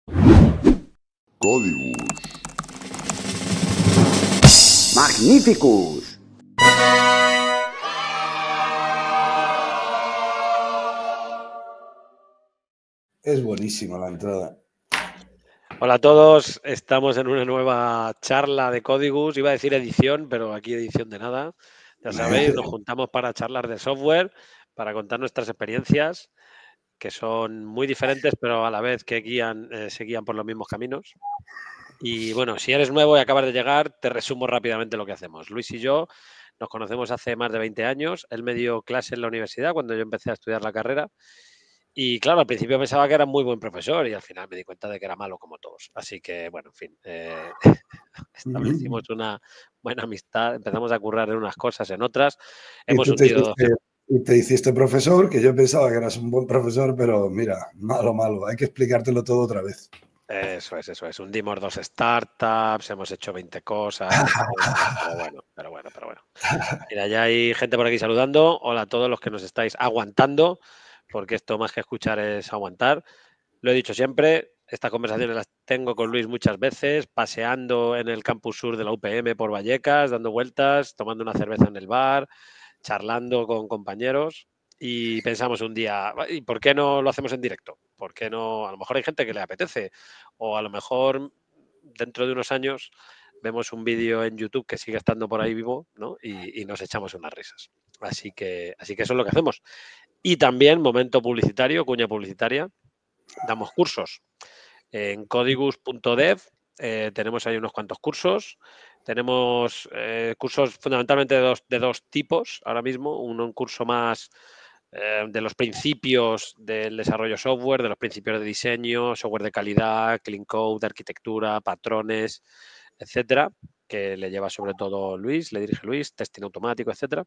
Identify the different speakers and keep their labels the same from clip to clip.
Speaker 1: Códigos.
Speaker 2: Magnificus.
Speaker 3: Es buenísima la entrada.
Speaker 4: Hola a todos, estamos en una nueva charla de Códigos. Iba a decir edición, pero aquí edición de nada. Ya sabéis, nos juntamos para charlar de software, para contar nuestras experiencias, que son muy diferentes, pero a la vez que se guían por los mismos caminos. Y bueno, si eres nuevo y acabas de llegar, te resumo rápidamente lo que hacemos. Luis y yo nos conocemos hace más de 20 años. Él me dio clase en la universidad cuando yo empecé a estudiar la carrera. Y claro, al principio pensaba que era muy buen profesor y al final me di cuenta de que era malo como todos. Así que, bueno, en fin, establecimos una buena amistad, empezamos a currar en unas cosas, en otras. Hemos hundido...
Speaker 3: Y te hiciste profesor, que yo pensaba que eras un buen profesor, pero mira, malo. Hay que explicártelo todo otra vez.
Speaker 4: Eso es. Hundimos 2 startups, hemos hecho 20 cosas. Pero bueno. Mira, ya hay gente por aquí saludando. Hola a todos los que nos estáis aguantando, porque esto más que escuchar es aguantar. Lo he dicho siempre, estas conversaciones las tengo con Luis muchas veces, paseando en el campus sur de la UPM por Vallecas, dando vueltas, tomando una cerveza en el bar, charlando con compañeros. Y pensamos un día, ¿y por qué no lo hacemos en directo? ¿Por qué no? A lo mejor hay gente que le apetece, o a lo mejor dentro de unos años vemos un vídeo en YouTube que sigue estando por ahí vivo, ¿no? Y nos echamos unas risas. Así que eso es lo que hacemos. Y también, momento publicitario, cuña publicitaria, damos cursos. En codigus.dev tenemos ahí unos cuantos cursos. Tenemos cursos fundamentalmente de dos tipos ahora mismo. Un curso más de los principios del desarrollo software, de los principios de diseño, software de calidad, clean code, arquitectura, patrones, etcétera, que le lleva sobre todo Luis, le dirige Luis, testing automático, etcétera.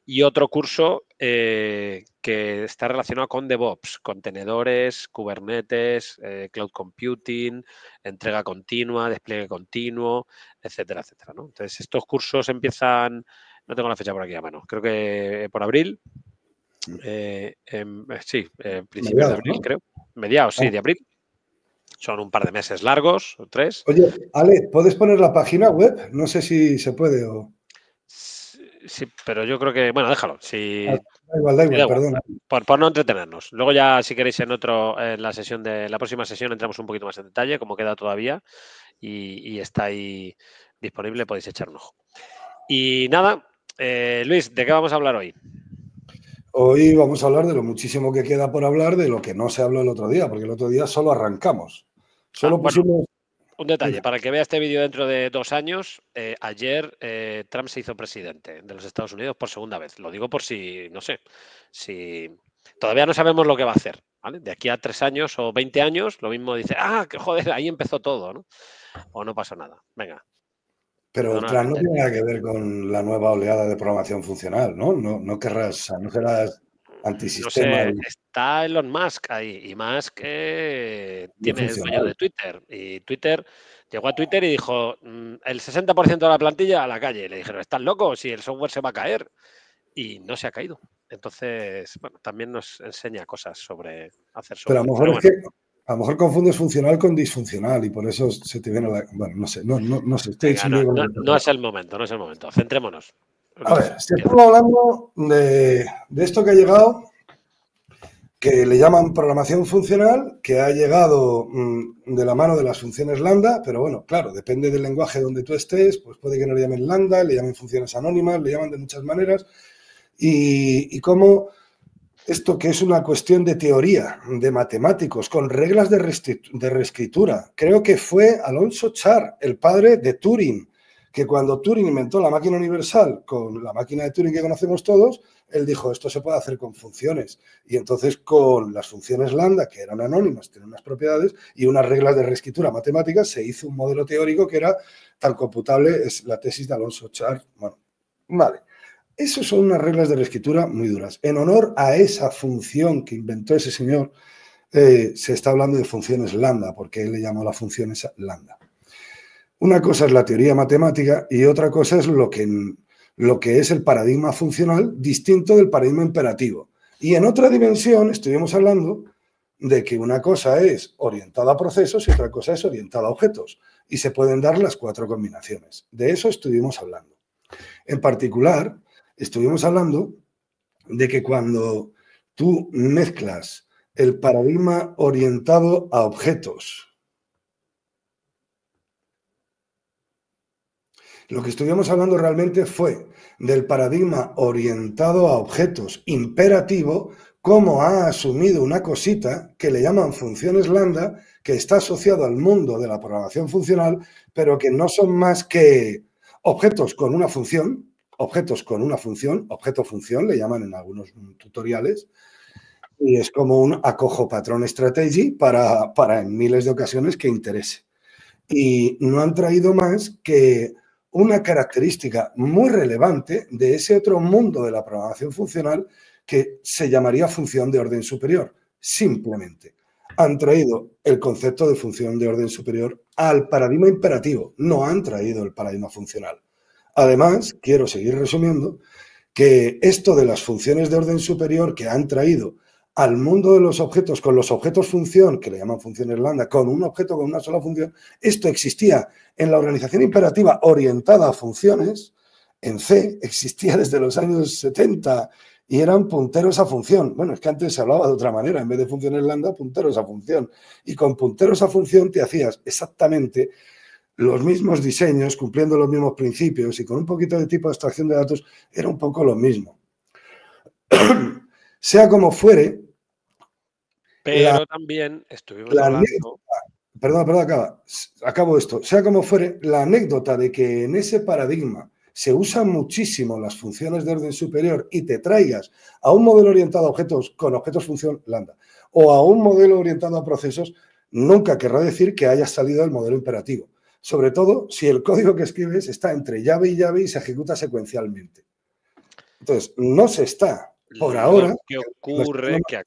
Speaker 4: Y otro curso que está relacionado con DevOps, contenedores, Kubernetes, Cloud Computing, entrega continua, despliegue continuo, etcétera, etcétera, ¿no? Entonces, estos cursos empiezan, no tengo la fecha por aquí a mano, creo que por abril. Principios de abril, ¿no? Creo. Mediados, sí, de abril. Son un par de meses largos, o 3.
Speaker 3: Oye, Ale, ¿puedes poner la página web? No sé si se puede o...
Speaker 4: Sí, pero yo creo que... Bueno, déjalo. Si...
Speaker 3: Da igual, perdón.
Speaker 4: Por no entretenernos. Luego ya, si queréis, en la próxima sesión entramos un poquito más en detalle, como queda todavía, y está ahí disponible, podéis echar un ojo. Y nada, Luis, ¿de qué vamos a hablar hoy?
Speaker 3: Hoy vamos a hablar de lo muchísimo que queda por hablar, de lo que no se habló el otro día, porque el otro día solo arrancamos. Solo pusimos...
Speaker 4: Un detalle, para el que vea este vídeo dentro de 2 años, ayer Trump se hizo presidente de los Estados Unidos por segunda vez. Lo digo por si, no sé, si todavía no sabemos lo que va a hacer, ¿vale? De aquí a 3 años o 20 años, lo mismo dice, que joder, ahí empezó todo, ¿no? O no pasó nada. Venga.
Speaker 3: Pero Trump no tiene nada que ver con la nueva oleada de programación funcional, ¿no? No serás antisistema.
Speaker 4: No sé, está Elon Musk ahí, y Musk es dueño de Twitter, y Twitter llegó a Twitter y dijo, el 60% de la plantilla a la calle. Y le dijeron, ¿estás loco? Si el software se va a caer. Y no se ha caído. Entonces, bueno, también nos enseña cosas sobre hacer software.
Speaker 3: Pero a lo mejor a lo mejor confundes funcional con disfuncional y por eso se te viene la... Bueno, no sé, no sé.
Speaker 4: No es el momento. Centrémonos.
Speaker 3: A ver, si estamos hablando de esto que ha llegado, que le llaman programación funcional, que ha llegado de la mano de las funciones lambda, pero bueno, claro, depende del lenguaje donde tú estés, pues puede que no le llamen lambda, le llamen funciones anónimas, le llaman de muchas maneras, y cómo esto que es una cuestión de teoría, de matemáticos, con reglas de reescritura. Creo que fue Alonso Char, el padre de Turing, que cuando Turing inventó la máquina universal con la máquina de Turing que conocemos todos, él dijo, esto se puede hacer con funciones. Y entonces con las funciones lambda, que eran anónimas, tienen unas propiedades y unas reglas de reescritura matemáticas, se hizo un modelo teórico que era tan computable, es la tesis de Alonso Char. Bueno, vale. Esas son unas reglas de reescritura muy duras. En honor a esa función que inventó ese señor, se está hablando de funciones lambda, porque él le llamó a las funciones lambda. Una cosa es la teoría matemática y otra cosa es lo que es el paradigma funcional distinto del paradigma imperativo. Y en otra dimensión estuvimos hablando de que una cosa es orientada a procesos y otra cosa es orientada a objetos. Y se pueden dar las 4 combinaciones. De eso estuvimos hablando. En particular, estuvimos hablando de que cuando tú mezclas el paradigma orientado a objetos, lo que estuvimos hablando realmente fue del paradigma orientado a objetos imperativo, cómo ha asumido una cosita que le llaman funciones lambda, que está asociado al mundo de la programación funcional, pero que no son más que objetos con una función, objeto-función, le llaman en algunos tutoriales, y es como un acojo patrón strategy para en miles de ocasiones que interese. Y no han traído más que una característica muy relevante de ese otro mundo de la programación funcional que se llamaría función de orden superior. Simplemente han traído el concepto de función de orden superior al paradigma imperativo, no han traído el paradigma funcional. Además, quiero seguir resumiendo que esto de las funciones de orden superior que han traído al mundo de los objetos, con los objetos función, que le llaman funciones lambda, con un objeto con una sola función, esto existía en la organización imperativa orientada a funciones, en C, existía desde los años 70 y eran punteros a función. Bueno, es que antes se hablaba de otra manera, en vez de funciones lambda, punteros a función. Y con punteros a función te hacías exactamente los mismos diseños, cumpliendo los mismos principios y con un poquito de tipo de abstracción de datos, era un poco lo mismo. Sea como fuere,
Speaker 4: pero también estuvimos hablando...
Speaker 3: acabo esto. Sea como fuere, la anécdota de que en ese paradigma se usan muchísimo las funciones de orden superior y te traigas a un modelo orientado a objetos con objetos función lambda o a un modelo orientado a procesos, nunca querrá decir que hayas salido del modelo imperativo. Sobre todo si el código que escribes está entre llave y se ejecuta secuencialmente. Entonces, no se está, por ahora...
Speaker 4: Lo que ocurre que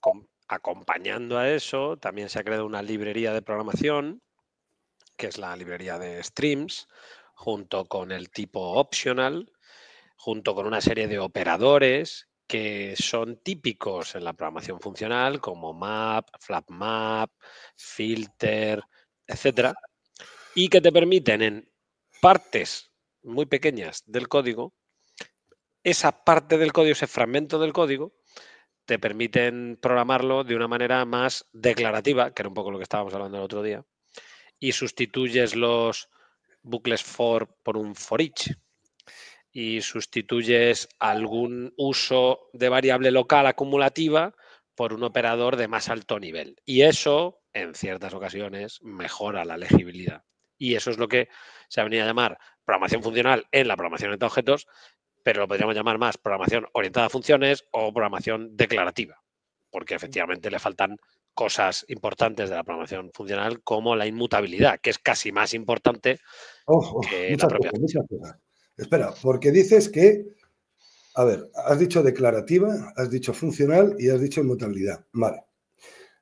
Speaker 4: acompañando a eso, también se ha creado una librería de programación, que es la librería de streams, junto con el tipo optional, junto con una serie de operadores que son típicos en la programación funcional, como map, flapmap, filter, etcétera, y que te permiten en partes muy pequeñas del código, esa parte del código, ese fragmento del código, te permiten programarlo de una manera más declarativa, que era un poco lo que estábamos hablando el otro día, y sustituyes los bucles for por un for each y sustituyes algún uso de variable local acumulativa por un operador de más alto nivel. Y eso, en ciertas ocasiones, mejora la legibilidad. Y eso es lo que se ha venido a llamar programación funcional en la programación orientada a objetos, pero lo podríamos llamar más programación orientada a funciones o programación declarativa, porque efectivamente le faltan cosas importantes de la programación funcional como la inmutabilidad, que es casi más importante que la propia función.
Speaker 3: Espera, porque dices que, a ver, has dicho declarativa, has dicho funcional y has dicho inmutabilidad. Vale.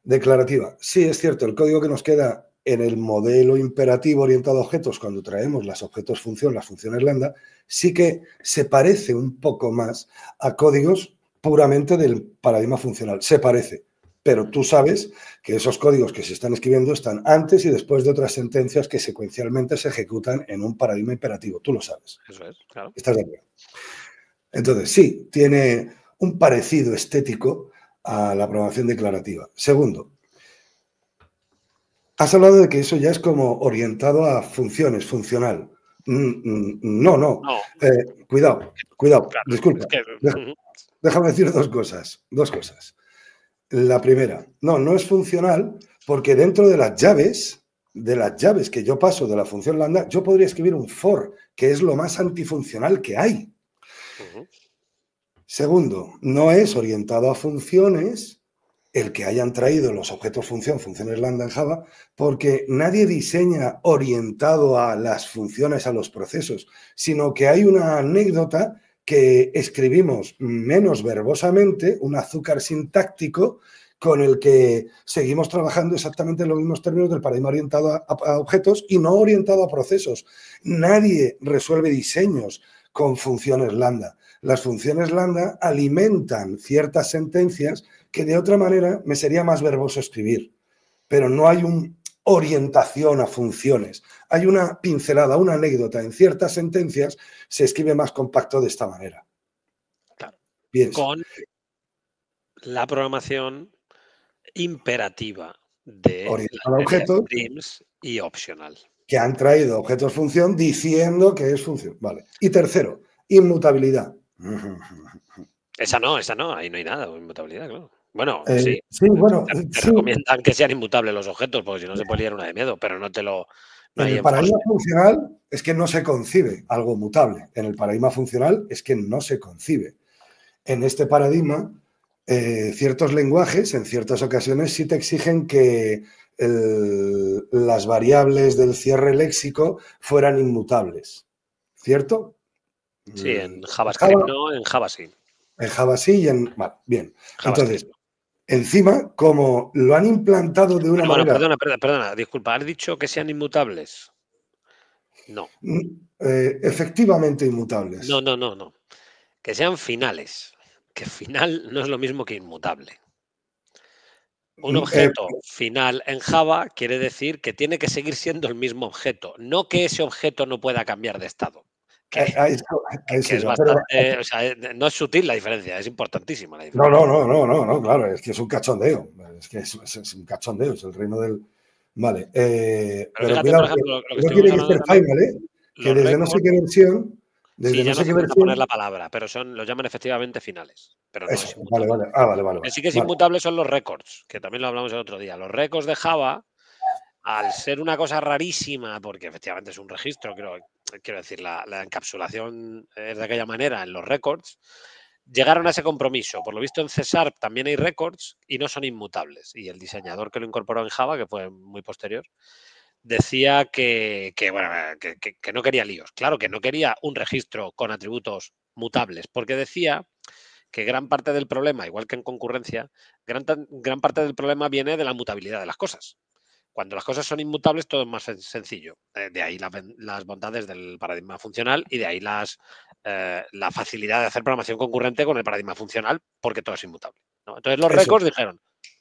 Speaker 3: Declarativa. Sí, es cierto, el código que nos queda en el modelo imperativo orientado a objetos, cuando traemos las objetos función, las funciones lambda, sí que se parece un poco más a códigos puramente del paradigma funcional. Se parece. Pero tú sabes que esos códigos que se están escribiendo están antes y después de otras sentencias que secuencialmente se ejecutan en un paradigma imperativo. Tú lo sabes.
Speaker 4: Eso es, claro.
Speaker 3: ¿Estás de acuerdo? Entonces, sí, tiene un parecido estético a la programación declarativa. Segundo, has hablado de que eso ya es como orientado a funciones, funcional. No. Cuidado. Claro, disculpa. Es que... Déjame decir dos cosas. La primera, no es funcional porque dentro de las llaves que yo paso de la función lambda, yo podría escribir un for, que es lo más antifuncional que hay. Segundo, no es orientado a funciones el que hayan traído los objetos función, funciones lambda en Java, porque nadie diseña orientado a las funciones, a los procesos, sino que hay una anécdota que escribimos menos verbosamente, un azúcar sintáctico con el que seguimos trabajando exactamente en los mismos términos del paradigma orientado a objetos y no orientado a procesos. Nadie resuelve diseños con funciones lambda. Las funciones lambda alimentan ciertas sentencias que de otra manera me sería más verboso escribir, pero no hay una orientación a funciones. Hay una pincelada, una anécdota. En ciertas sentencias se escribe más compacto de esta manera.
Speaker 4: Claro.
Speaker 3: Pienso.
Speaker 4: Con la programación imperativa de
Speaker 3: Orientada a objetos
Speaker 4: streams y optional.
Speaker 3: que han traído objetos función diciendo que es función. Vale. Y tercero, inmutabilidad.
Speaker 4: Esa no, ahí no hay nada, inmutabilidad, claro. Bueno, sí.
Speaker 3: Sí, bueno,
Speaker 4: te
Speaker 3: sí.
Speaker 4: recomiendan que sean inmutables los objetos, porque si no se puede liar una de miedo, pero no te lo. No
Speaker 3: En
Speaker 4: hay
Speaker 3: el paradigma funcional es que no se concibe algo mutable. En el paradigma funcional es que no se concibe. En este paradigma, ciertos lenguajes, en ciertas ocasiones, sí te exigen que las variables del cierre léxico fueran inmutables. ¿Cierto?
Speaker 4: Sí, en JavaScript no, en Java sí.
Speaker 3: En Java sí y en... Vale, bien.
Speaker 4: JavaScript.
Speaker 3: Entonces, encima, como lo han implantado de una manera...
Speaker 4: Perdona, disculpa, ¿has dicho que sean inmutables? No.
Speaker 3: Efectivamente inmutables.
Speaker 4: No. Que sean finales. Que final no es lo mismo que inmutable. Un objeto final en Java quiere decir que tiene que seguir siendo el mismo objeto, no que ese objeto no pueda cambiar de estado. Que es bastante, o sea, no es sutil la diferencia, es importantísima la diferencia.
Speaker 3: No, claro, es que es un cachondeo. Es que es un cachondeo, es el reino del... Vale. Pero
Speaker 4: fíjate,
Speaker 3: cuidado,
Speaker 4: por ejemplo, lo que
Speaker 3: no quiere que ser
Speaker 4: también,
Speaker 3: final, que desde no sé qué versión...
Speaker 4: Sí, ya no hace falta poner la palabra, pero lo llaman efectivamente finales. Pero no es inmutable.
Speaker 3: Vale.
Speaker 4: Lo que sí que es inmutable son los records, que también lo hablamos el otro día. Los records de Java, al ser una cosa rarísima, porque efectivamente es un registro, quiero decir, la encapsulación es de aquella manera en los records, llegaron a ese compromiso. Por lo visto en C# también hay records y no son inmutables. Y el diseñador que lo incorporó en Java, que fue muy posterior, decía que no quería líos. Claro que no quería un registro con atributos mutables, porque decía que gran parte del problema, igual que en concurrencia, gran parte del problema viene de la mutabilidad de las cosas. Cuando las cosas son inmutables, todo es más sencillo. De ahí las bondades del paradigma funcional y de ahí la facilidad de hacer programación concurrente con el paradigma funcional, porque todo es inmutable, ¿no? Entonces los records dijeron,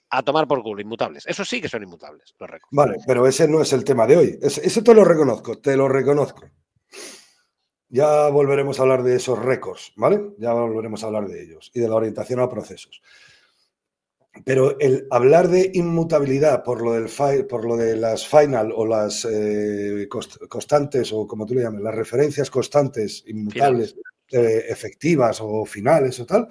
Speaker 4: a tomar por culo, inmutables. Eso sí que son inmutables, los records.
Speaker 3: Vale, pero ese no es el tema de hoy. Ese te lo reconozco. Ya volveremos a hablar de esos récords, ¿vale? Ya volveremos a hablar de ellos y de la orientación a procesos. Pero el hablar de inmutabilidad por lo de las final o las constantes, o como tú le llames, las referencias constantes, inmutables, efectivas o finales o tal,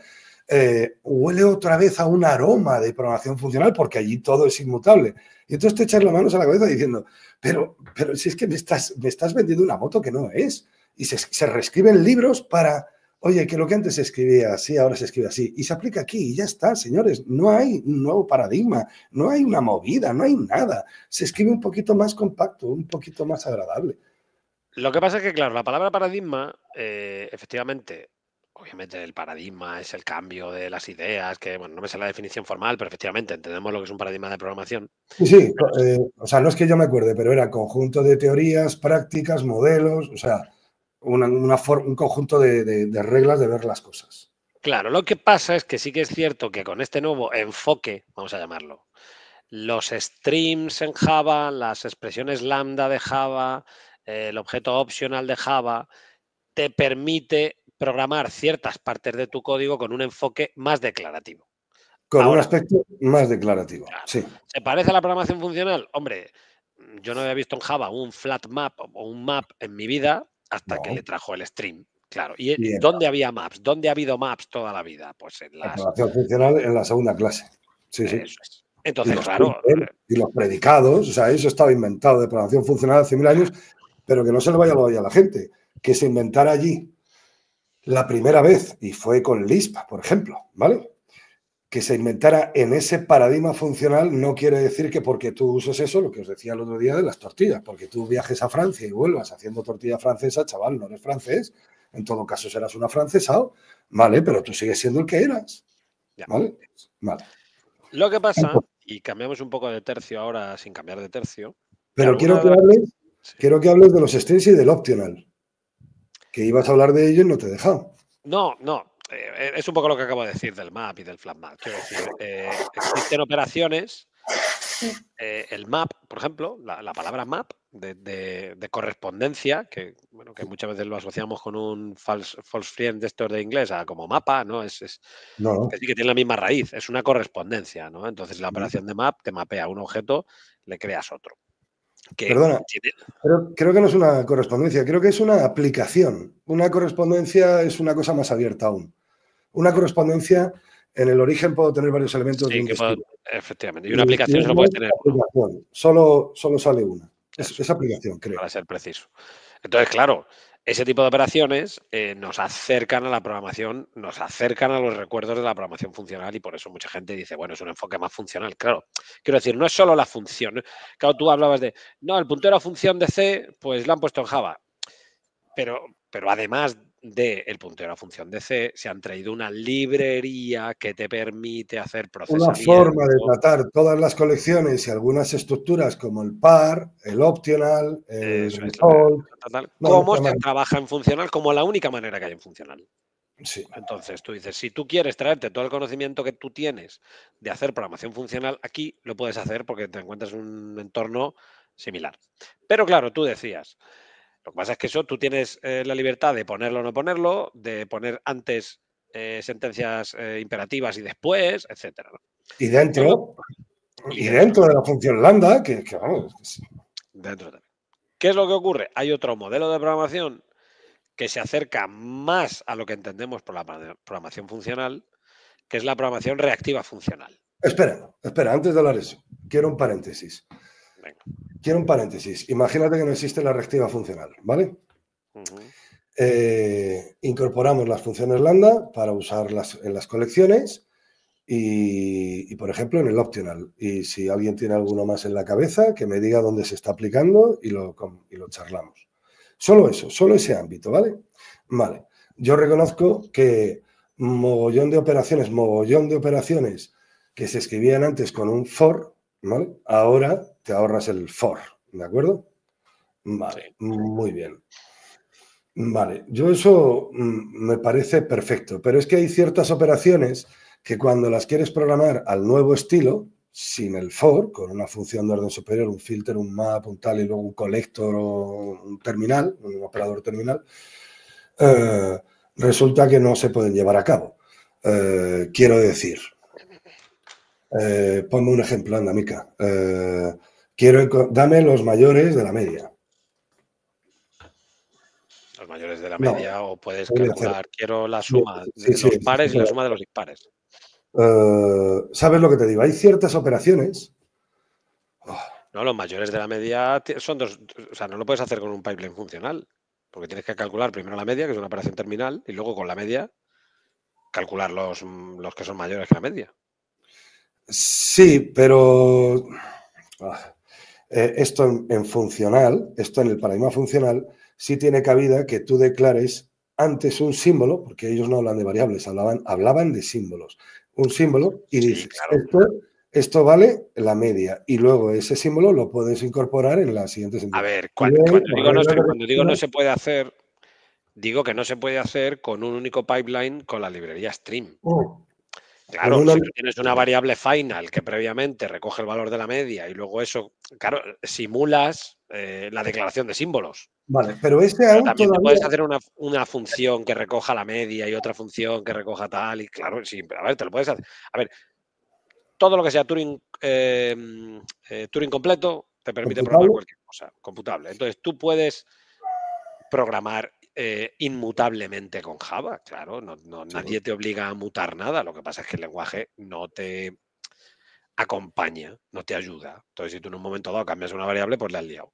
Speaker 3: huele otra vez a un aroma de programación funcional porque allí todo es inmutable. Y entonces te echas las manos a la cabeza diciendo, pero si es que me estás vendiendo una moto que no es. Y se reescriben libros para... Oye, que lo que antes se escribía así, ahora se escribe así. Y se aplica aquí y ya está, señores. No hay un nuevo paradigma, no hay una movida, no hay nada. Se escribe un poquito más compacto, un poquito más agradable.
Speaker 4: Lo que pasa es que, claro, la palabra paradigma, efectivamente, obviamente el paradigma es el cambio de las ideas, que, bueno, no me sé la definición formal, pero efectivamente entendemos lo que es un paradigma de programación.
Speaker 3: Sí, o sea, no es que yo me acuerde, pero era conjunto de teorías, prácticas, modelos, o sea... un conjunto de reglas de ver las cosas.
Speaker 4: Claro, lo que pasa es que sí que es cierto que con este nuevo enfoque, vamos a llamarlo, los streams en Java, las expresiones lambda de Java, el objeto optional de Java, te permite programar ciertas partes de tu código con un enfoque más declarativo.
Speaker 3: Con un aspecto más declarativo,
Speaker 4: claro.
Speaker 3: Sí.
Speaker 4: ¿Se parece a la programación funcional? Hombre, yo no había visto en Java un flat map o un map en mi vida hasta que le trajo el stream. Claro. ¿Y dónde había maps? ¿Dónde ha habido maps toda la vida? Pues en
Speaker 3: la programación funcional en la segunda clase. Sí.
Speaker 4: Eso es. Entonces, claro.
Speaker 3: Y los predicados, o sea, eso estaba inventado de programación funcional hace 1000 años, pero que no se le vaya a la gente. Que se inventara allí la primera vez, y fue con Lisp, por ejemplo, ¿vale? Que se inventara en ese paradigma funcional no quiere decir que porque tú uses eso, lo que os decía el otro día de las tortillas, porque tú viajes a Francia y vuelvas haciendo tortilla francesa, chaval, no eres francés, en todo caso serás un afrancesado, ¿vale? Pero tú sigues siendo el que eras, ¿vale? Vale.
Speaker 4: Lo que pasa, y cambiamos un poco de tercio ahora sin cambiar de tercio.
Speaker 3: Pero quiero que hables de los strings y del optional, que ibas a hablar de ello y no te he dejado.
Speaker 4: No, es un poco lo que acabo de decir del map y del flat map. Quiero decir, existen operaciones, el map, por ejemplo, la palabra map de correspondencia, que bueno, que muchas veces lo asociamos con un false friend de estos de inglés, como mapa, ¿no?
Speaker 3: No.
Speaker 4: Que sí que tiene la misma raíz, es una correspondencia, ¿no? Entonces la operación de map te mapea un objeto, le creas otro.
Speaker 3: Perdona, creo que no es una correspondencia, creo que es una aplicación. Una correspondencia es una cosa más abierta aún. Una correspondencia, en el origen puedo tener varios elementos de un destino.
Speaker 4: Efectivamente. Y una aplicación solo puede tener
Speaker 3: uno. Solo sale una. Es aplicación, creo.
Speaker 4: Para ser preciso. Entonces, claro, ese tipo de operaciones nos acercan a la programación, nos acercan a los recuerdos de la programación funcional y por eso mucha gente dice, bueno, es un enfoque más funcional. Claro, quiero decir, no es solo la función. Claro, tú hablabas de, no, el puntero a función de C, pues lo han puesto en Java. Pero además del puntero a función de C, se han traído una librería que te permite hacer procesamiento.
Speaker 3: Una forma de tratar todas las colecciones y algunas estructuras como el par, el optional, el default.
Speaker 4: ¿Cómo se trabaja en funcional? Como la única manera que hay en funcional.
Speaker 3: Sí.
Speaker 4: Entonces, tú dices, si tú quieres traerte todo el conocimiento que tú tienes de hacer programación funcional, aquí lo puedes hacer porque te encuentras en un entorno similar. Pero claro, tú decías, lo que pasa es que eso tú tienes la libertad de ponerlo o no ponerlo, de poner antes sentencias imperativas y después, etcétera, ¿no?
Speaker 3: Y dentro de la función lambda, que vamos.
Speaker 4: Dentro también. ¿Qué es lo que ocurre? Hay otro modelo de programación que se acerca más a lo que entendemos por la programación funcional, que es la programación reactiva funcional.
Speaker 3: Espera, antes de hablar de eso, quiero un paréntesis.
Speaker 4: Venga.
Speaker 3: Quiero un paréntesis. Imagínate que no existe la reactiva funcional, ¿vale? Incorporamos las funciones lambda para usarlas en las colecciones y, por ejemplo, en el optional. Y si alguien tiene alguno más en la cabeza, que me diga dónde se está aplicando y lo charlamos. Solo eso, solo ese ámbito, ¿vale? Vale. Yo reconozco que mogollón de operaciones que se escribían antes con un for, ¿vale? Ahora te ahorras el for, ¿de acuerdo? Vale, sí. Muy bien. Vale, yo eso me parece perfecto, pero es que hay ciertas operaciones que cuando las quieres programar al nuevo estilo, sin el for, con una función de orden superior, un filter, un map, un tal, y luego un collector o un terminal, un operador terminal, resulta que no se pueden llevar a cabo. Quiero decir, ponme un ejemplo, anda, Mica. Dame los mayores de la media.
Speaker 4: Los mayores de la media, o puedes calcular, quiero la suma de los pares y la suma de los dispares.
Speaker 3: ¿Sabes lo que te digo? Hay ciertas operaciones.
Speaker 4: No, los mayores de la media son dos, o sea, no lo puedes hacer con un pipeline funcional, porque tienes que calcular primero la media, que es una operación terminal, y luego con la media calcular los que son mayores que la media.
Speaker 3: Sí, pero esto en funcional, esto en el paradigma funcional, sí tiene cabida que tú declares antes un símbolo, porque ellos no hablan de variables, hablaban de símbolos. Un símbolo y dices, claro. Esto vale la media, y luego ese símbolo lo puedes incorporar en la siguiente sentencia.
Speaker 4: A ver, cuando digo no se puede hacer, digo que no se puede hacer con un único pipeline con la librería Stream. Claro, si tú tienes una variable final que previamente recoge el valor de la media y luego eso, claro, simulas la declaración de símbolos.
Speaker 3: Vale, pero
Speaker 4: también te puedes hacer una función que recoja la media y otra función que recoja tal, y claro, sí, a ver, te lo puedes hacer. A ver, todo lo que sea Turing completo te permite programar cualquier cosa, computable. Entonces, tú puedes programar inmutablemente con Java, claro, nadie te obliga a mutar nada, lo que pasa es que el lenguaje no te acompaña, no te ayuda. Entonces, si tú en un momento dado cambias una variable, pues la has liado.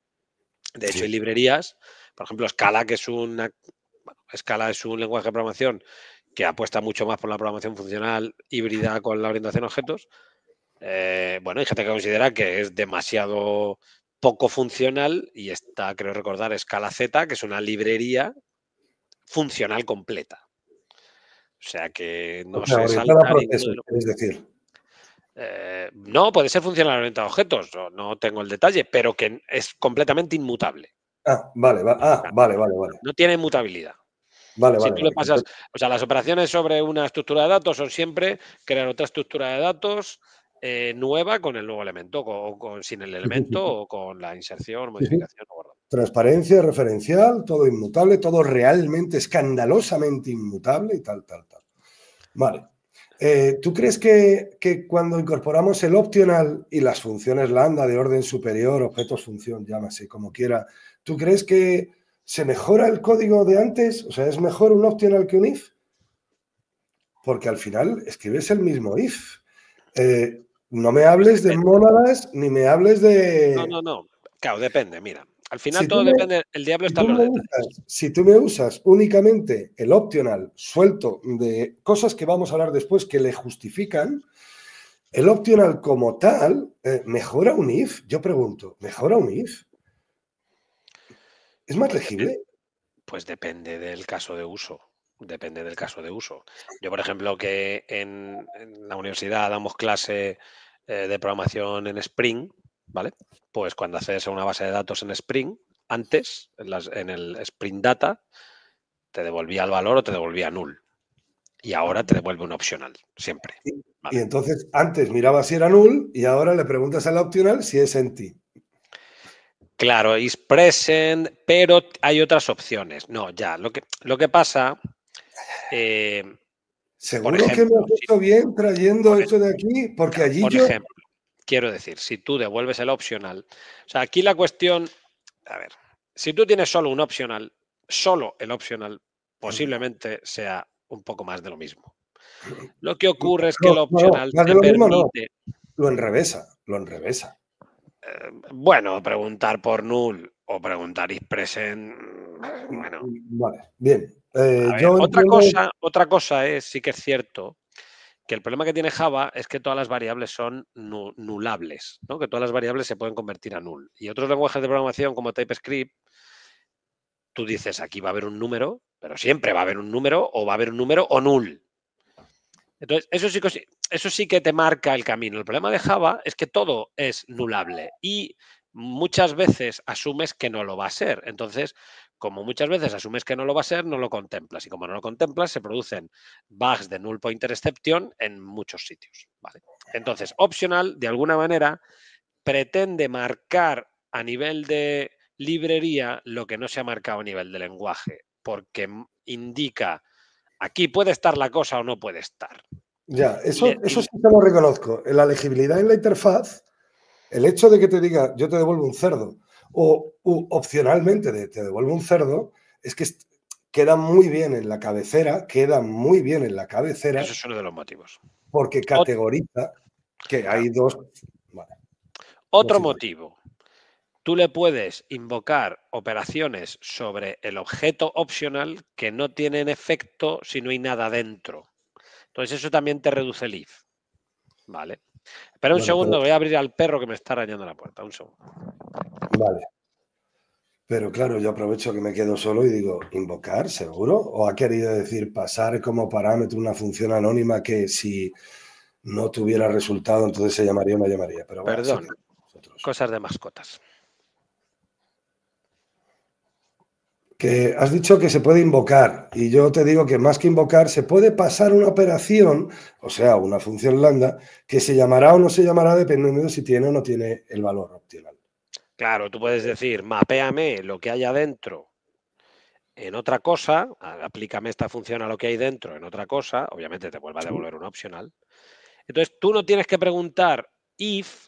Speaker 4: De hecho, hay librerías, por ejemplo, Scala, que es Scala es un lenguaje de programación que apuesta mucho más por la programación funcional híbrida con la orientación a objetos. Bueno, hay gente que considera que es demasiado poco funcional y está, creo recordar, Scala Z, que es una librería funcional completa. O sea que no se salta ninguno.
Speaker 3: Es decir.
Speaker 4: No, puede ser funcional orientado a objetos, no tengo el detalle, pero que es completamente inmutable.
Speaker 3: Vale.
Speaker 4: No tiene inmutabilidad.
Speaker 3: Vale,
Speaker 4: Si
Speaker 3: vale,
Speaker 4: tú le
Speaker 3: vale.
Speaker 4: pasas, o sea, las operaciones sobre una estructura de datos son siempre crear otra estructura de datos nueva con el nuevo elemento, sin el
Speaker 3: Sí, sí,
Speaker 4: elemento
Speaker 3: sí.
Speaker 4: o con la inserción,
Speaker 3: Sí, sí.
Speaker 4: modificación o guardado.
Speaker 3: Transparencia, referencial, todo inmutable, todo realmente escandalosamente inmutable y tal, tal, tal. Vale. ¿Tú crees que cuando incorporamos el optional y las funciones lambda de orden superior, objetos, función, llámase como quiera, ¿tú crees que se mejora el código de antes? O sea, ¿es mejor un optional que un if? Porque al final escribes el mismo if. No me
Speaker 4: Pues
Speaker 3: hables de
Speaker 4: depende.
Speaker 3: mónadas ni me hables
Speaker 4: No,
Speaker 3: de...
Speaker 4: no, no. Claro, depende. Mira, al final
Speaker 3: Si tú
Speaker 4: todo
Speaker 3: me,
Speaker 4: depende. El diablo está en los detalles.
Speaker 3: si tú me usas únicamente el optional suelto de cosas que vamos a hablar después que le justifican, el optional como tal, ¿mejora un if? Yo pregunto, ¿mejora un if? ¿Es más
Speaker 4: Pues depende.
Speaker 3: legible?
Speaker 4: Pues depende del caso de uso. Depende del caso de uso. Yo, por ejemplo, que en la universidad damos clase de programación en Spring, ¿vale? Pues cuando haces una base de datos en Spring, antes, en el Spring Data, te devolvía el valor o te devolvía null. Y ahora te devuelve un optional, siempre.
Speaker 3: Y
Speaker 4: ¿Vale?
Speaker 3: entonces antes miraba si era null y ahora le preguntas al optional si es empty.
Speaker 4: Claro, is present, pero hay otras opciones. No, ya, lo que pasa, por
Speaker 3: Seguro que me
Speaker 4: ejemplo,
Speaker 3: has hecho bien trayendo eso de aquí, porque allí
Speaker 4: por
Speaker 3: yo...
Speaker 4: ejemplo, quiero decir, si tú devuelves el optional, o sea, aquí la cuestión, a ver, si tú tienes solo un optional, solo el optional posiblemente sea un poco más de lo mismo. Lo que ocurre es que el
Speaker 3: No, no, no,
Speaker 4: optional
Speaker 3: más de
Speaker 4: te
Speaker 3: lo mismo no,
Speaker 4: permite,
Speaker 3: lo enrevesa, lo enrevesa.
Speaker 4: bueno, preguntar por null o preguntar is present, bueno,
Speaker 3: Vale, bien.
Speaker 4: a ver,
Speaker 3: Yo entiendo...
Speaker 4: otra cosa es, sí que es cierto, que el problema que tiene Java es que todas las variables son nulables, ¿no? Que todas las variables se pueden convertir a null. Y otros lenguajes de programación como TypeScript, tú dices aquí va a haber un número, pero siempre va a haber un número o va a haber un número o null. Entonces, eso sí que te marca el camino. El problema de Java es que todo es nulable y muchas veces asumes que no lo va a ser. Entonces, como muchas veces asumes que no lo va a ser, no lo contemplas. Y como no lo contemplas, se producen bugs de null pointer exception en muchos sitios. ¿Vale? Entonces, optional, de alguna manera, pretende marcar a nivel de librería lo que no se ha marcado a nivel de lenguaje, porque indica aquí puede estar la cosa o no puede estar.
Speaker 3: Ya,
Speaker 4: Y
Speaker 3: eso sí te lo reconozco. En la legibilidad en la interfaz, el hecho de que te diga yo te devuelvo un cerdo o opcionalmente te devuelvo un cerdo, es que queda muy bien en la cabecera, queda muy bien en la cabecera
Speaker 4: eso es uno de los motivos.
Speaker 3: porque categoriza que
Speaker 4: Claro.
Speaker 3: hay dos... Vale, no
Speaker 4: Otro
Speaker 3: sigo.
Speaker 4: motivo. Tú le puedes invocar operaciones sobre el objeto optional que no tienen efecto si no hay nada dentro. Entonces eso también te reduce el if. ¿Vale? Espera un
Speaker 3: Bueno,
Speaker 4: segundo, voy a abrir al perro que me está arañando la puerta. Un segundo.
Speaker 3: vale. Pero claro, yo aprovecho que me quedo solo y digo, ¿invocar seguro? ¿O ha querido decir pasar como parámetro una función anónima que si no tuviera resultado entonces se llamaría o no llamaría? Pero bueno, eso
Speaker 4: Perdón,
Speaker 3: queda con nosotros.
Speaker 4: cosas de mascotas.
Speaker 3: Que has dicho que se puede invocar y yo te digo que más que invocar se puede pasar una operación, o sea, una función lambda, que se llamará o no se llamará dependiendo de si tiene o no tiene el valor opcional.
Speaker 4: Claro, tú puedes decir, mapéame lo que hay adentro en otra cosa, aplícame esta función a lo que hay dentro en otra cosa, obviamente te vuelva a
Speaker 3: Sí.
Speaker 4: devolver un optional. Entonces tú no tienes que preguntar if,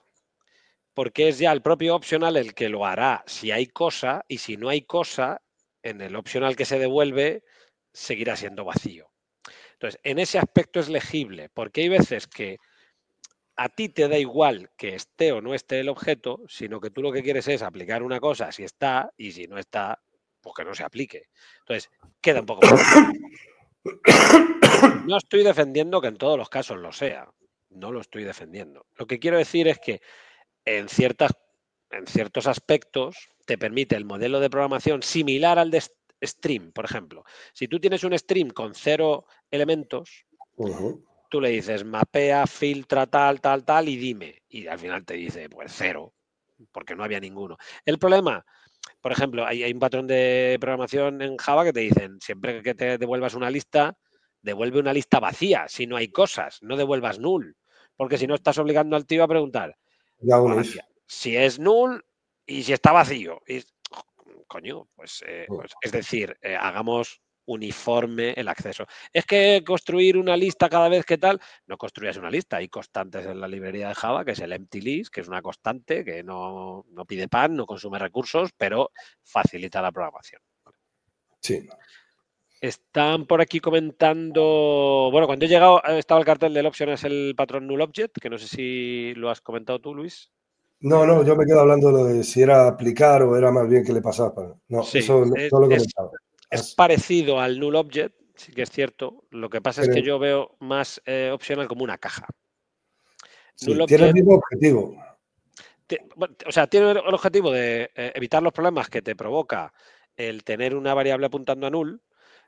Speaker 4: porque es ya el propio optional el que lo hará si hay cosa, y si no hay cosa, en el optional que se devuelve seguirá siendo vacío. Entonces, en ese aspecto es legible, porque hay veces que a ti te da igual que esté o no esté el objeto, sino que tú lo que quieres es aplicar una cosa si está y si no está, pues que no se aplique. Entonces, queda un poco más claro. No estoy defendiendo que en todos los casos lo sea, no lo estoy defendiendo. Lo que quiero decir es que en ciertos aspectos te permite el modelo de programación similar al de stream, por ejemplo. Si tú tienes un stream con 0 elementos, tú le dices mapea, filtra, tal, tal, tal y dime. Y al final te dice, pues 0. porque no había ninguno. El problema, por ejemplo, hay un patrón de programación en Java que te dicen, siempre que te devuelvas una lista, devuelve una lista vacía, si no hay cosas, no devuelvas null, porque si no estás obligando al tío a preguntar,
Speaker 3: Ya
Speaker 4: o
Speaker 3: un
Speaker 4: a la
Speaker 3: if.
Speaker 4: tía, si es null y si está vacío. Y, coño, pues es decir, hagamos uniforme el acceso. Es que construir una lista cada vez que tal, no construyas una lista, hay constantes en la librería de Java, que es el empty list, que es una constante que no pide pan, no consume recursos, pero facilita la programación.
Speaker 3: Sí.
Speaker 4: Están por aquí comentando, bueno, cuando he llegado estaba el cartel del option, es el patrón null object, que no sé si lo has comentado tú, Luis.
Speaker 3: No, yo me quedo hablando de lo de si era aplicar o era más bien que le pasaba. No,
Speaker 4: Sí,
Speaker 3: eso no lo he comentado.
Speaker 4: es parecido al null object, sí que es cierto. Lo que pasa es que yo veo más opcional como una caja.
Speaker 3: Sí,
Speaker 4: Null
Speaker 3: tiene el
Speaker 4: object,
Speaker 3: mismo objetivo.
Speaker 4: o sea, tiene el objetivo de evitar los problemas que te provoca el tener una variable apuntando a null.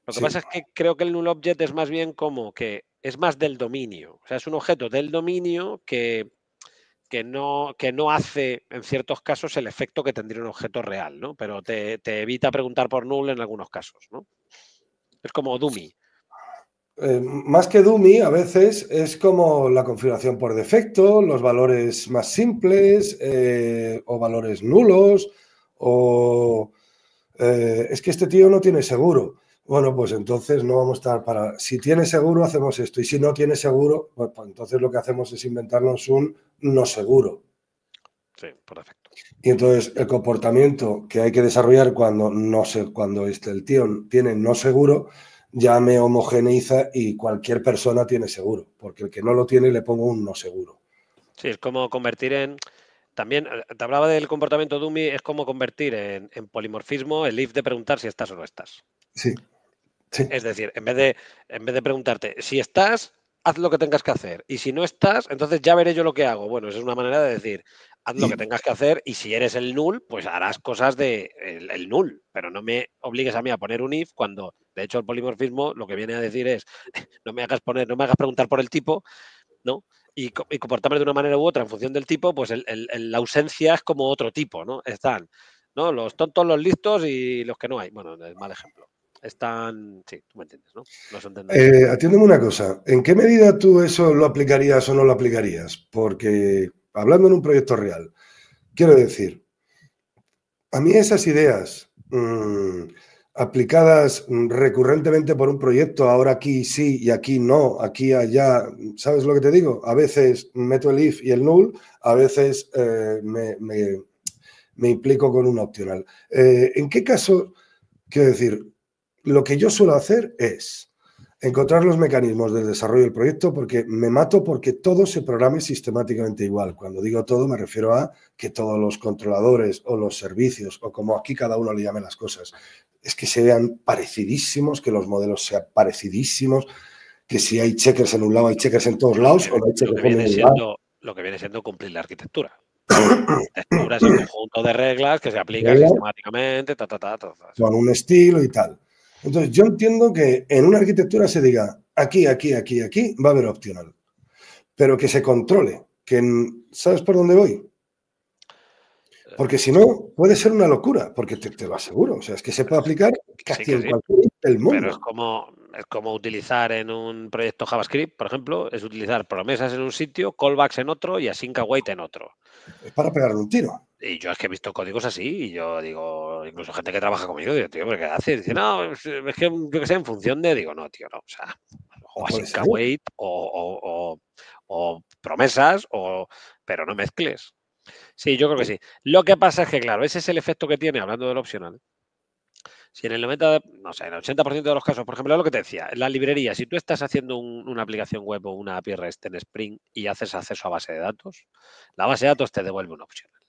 Speaker 4: Lo que pasa es que creo que el null object es más bien como que es más del dominio. O sea, es un objeto del dominio que no hace, en ciertos casos, el efecto que tendría un objeto real, ¿no? Pero te evita preguntar por null en algunos casos, ¿no? Es como dummy.
Speaker 3: Más que dummy, a veces es como la configuración por defecto, los valores más simples o valores nulos, o es que este tío no tiene seguro. Bueno, pues entonces no vamos a estar para... Si tiene seguro, hacemos esto. Y si no tiene seguro, pues entonces lo que hacemos es inventarnos un no seguro.
Speaker 4: Sí, por defecto.
Speaker 3: Y entonces el comportamiento que hay que desarrollar cuando el tío tiene no seguro, ya me homogeneiza y cualquier persona tiene seguro, porque el que no lo tiene le pongo un no seguro.
Speaker 4: Sí, es como convertir en... También, te hablaba del comportamiento dummy, es como convertir en polimorfismo el if de preguntar si estás o no estás.
Speaker 3: Sí, sí.
Speaker 4: Es decir, en vez de preguntarte si estás, haz lo que tengas que hacer. Y si no estás, entonces ya veré yo lo que hago. Bueno, esa es una manera de decir, haz lo que tengas que hacer y si eres el null, pues harás cosas de el null. Pero no me obligues a mí a poner un if cuando, de hecho, el polimorfismo lo que viene a decir es, no me hagas preguntar por el tipo, ¿no? Y comportarme de una manera u otra en función del tipo, pues la ausencia es como otro tipo, ¿no? Están, ¿no? Los tontos, los listos y los que no hay. Bueno, es mal ejemplo. Están, sí, tú me entiendes, ¿no? Los entendemos.
Speaker 3: Atiéndeme una cosa, ¿en qué medida tú eso lo aplicarías o no lo aplicarías? Porque hablando en un proyecto real, quiero decir, a mí esas ideas aplicadas recurrentemente por un proyecto, ahora aquí sí y aquí no, aquí allá, ¿sabes lo que te digo? A veces meto el if y el null, a veces me implico con un opcional. ¿En qué caso, quiero decir, lo que yo suelo hacer es encontrar los mecanismos del desarrollo del proyecto porque me mato porque todo se programe sistemáticamente igual. Cuando digo todo me refiero a que todos los controladores o los servicios o como aquí cada uno le llame las cosas, es que sean parecidísimos, que los modelos sean parecidísimos, que si hay checkers en un lado hay checkers en todos lados o no hay checkers en ningún lado.
Speaker 4: Lo que viene siendo cumplir la arquitectura. La arquitectura es el conjunto de reglas que se aplica sistemáticamente,
Speaker 3: con un estilo y tal. Entonces, yo entiendo que en una arquitectura se diga aquí, aquí, aquí, aquí, va a haber opcional. Pero que se controle. ¿Sabes por dónde voy? Porque si no, puede ser una locura, porque te lo aseguro. O sea, es que se puede aplicar casi en cualquier del mundo.
Speaker 4: Pero es como utilizar en un proyecto JavaScript, por ejemplo, es utilizar promesas en un sitio, callbacks en otro y async await en otro.
Speaker 3: Es para pegarle un tiro.
Speaker 4: Y yo es que he visto códigos así y yo digo, incluso gente que trabaja conmigo, digo, tío, ¿pero qué haces? Dice, no, es que yo qué sé, en función de, digo, no, tío, no, o sea, o async await o promesas, pero no mezcles. Sí, yo creo que sí. Lo que pasa es que, claro, ese es el efecto que tiene, hablando del opcional. Si en el 90, no sé, en el 80% de los casos, por ejemplo, es lo que te decía, en la librería, si tú estás haciendo una aplicación web o una API REST en Spring y haces acceso a base de datos, la base de datos te devuelve un opcional.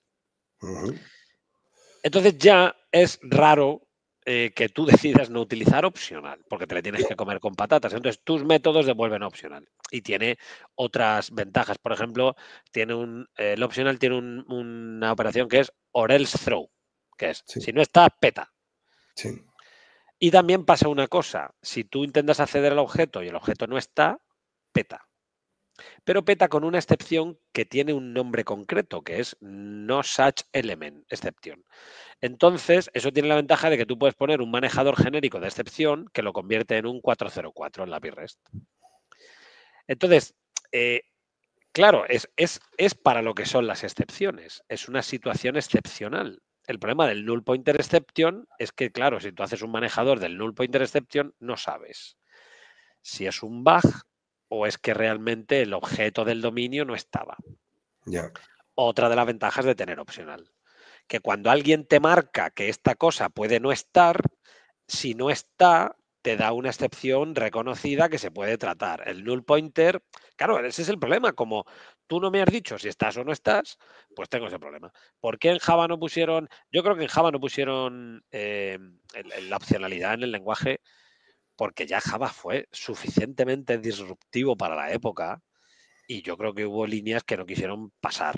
Speaker 4: Entonces ya es raro que tú decidas no utilizar opcional, porque te le tienes que comer con patatas. Entonces tus métodos devuelven opcional. Y tiene otras ventajas. Por ejemplo, el opcional tiene una operación que es or else throw, que es, si no está, peta.
Speaker 3: Sí.
Speaker 4: Y también pasa una cosa, si tú intentas acceder al objeto y el objeto no está, peta. pero peta con una excepción que tiene un nombre concreto, que es no such element, excepción. Entonces, eso tiene la ventaja de que tú puedes poner un manejador genérico de excepción que lo convierte en un 404 en la PyRest. Entonces, claro, es para lo que son las excepciones. Es una situación excepcional. El problema del null pointer exception es que, claro, si tú haces un manejador del null pointer exception, no sabes si es un bug o es que realmente el objeto del dominio no estaba.
Speaker 3: Ya.
Speaker 4: Otra de las ventajas de tener opcional. Que cuando alguien te marca que esta cosa puede no estar, si no está, te da una excepción reconocida que se puede tratar. El null pointer, claro, ese es el problema. Como tú no me has dicho si estás o no estás, pues tengo ese problema. ¿Por qué en Java no pusieron? Yo creo que en Java no pusieron la opcionalidad en el lenguaje porque ya Java fue suficientemente disruptivo para la época y yo creo que hubo líneas que no quisieron pasar.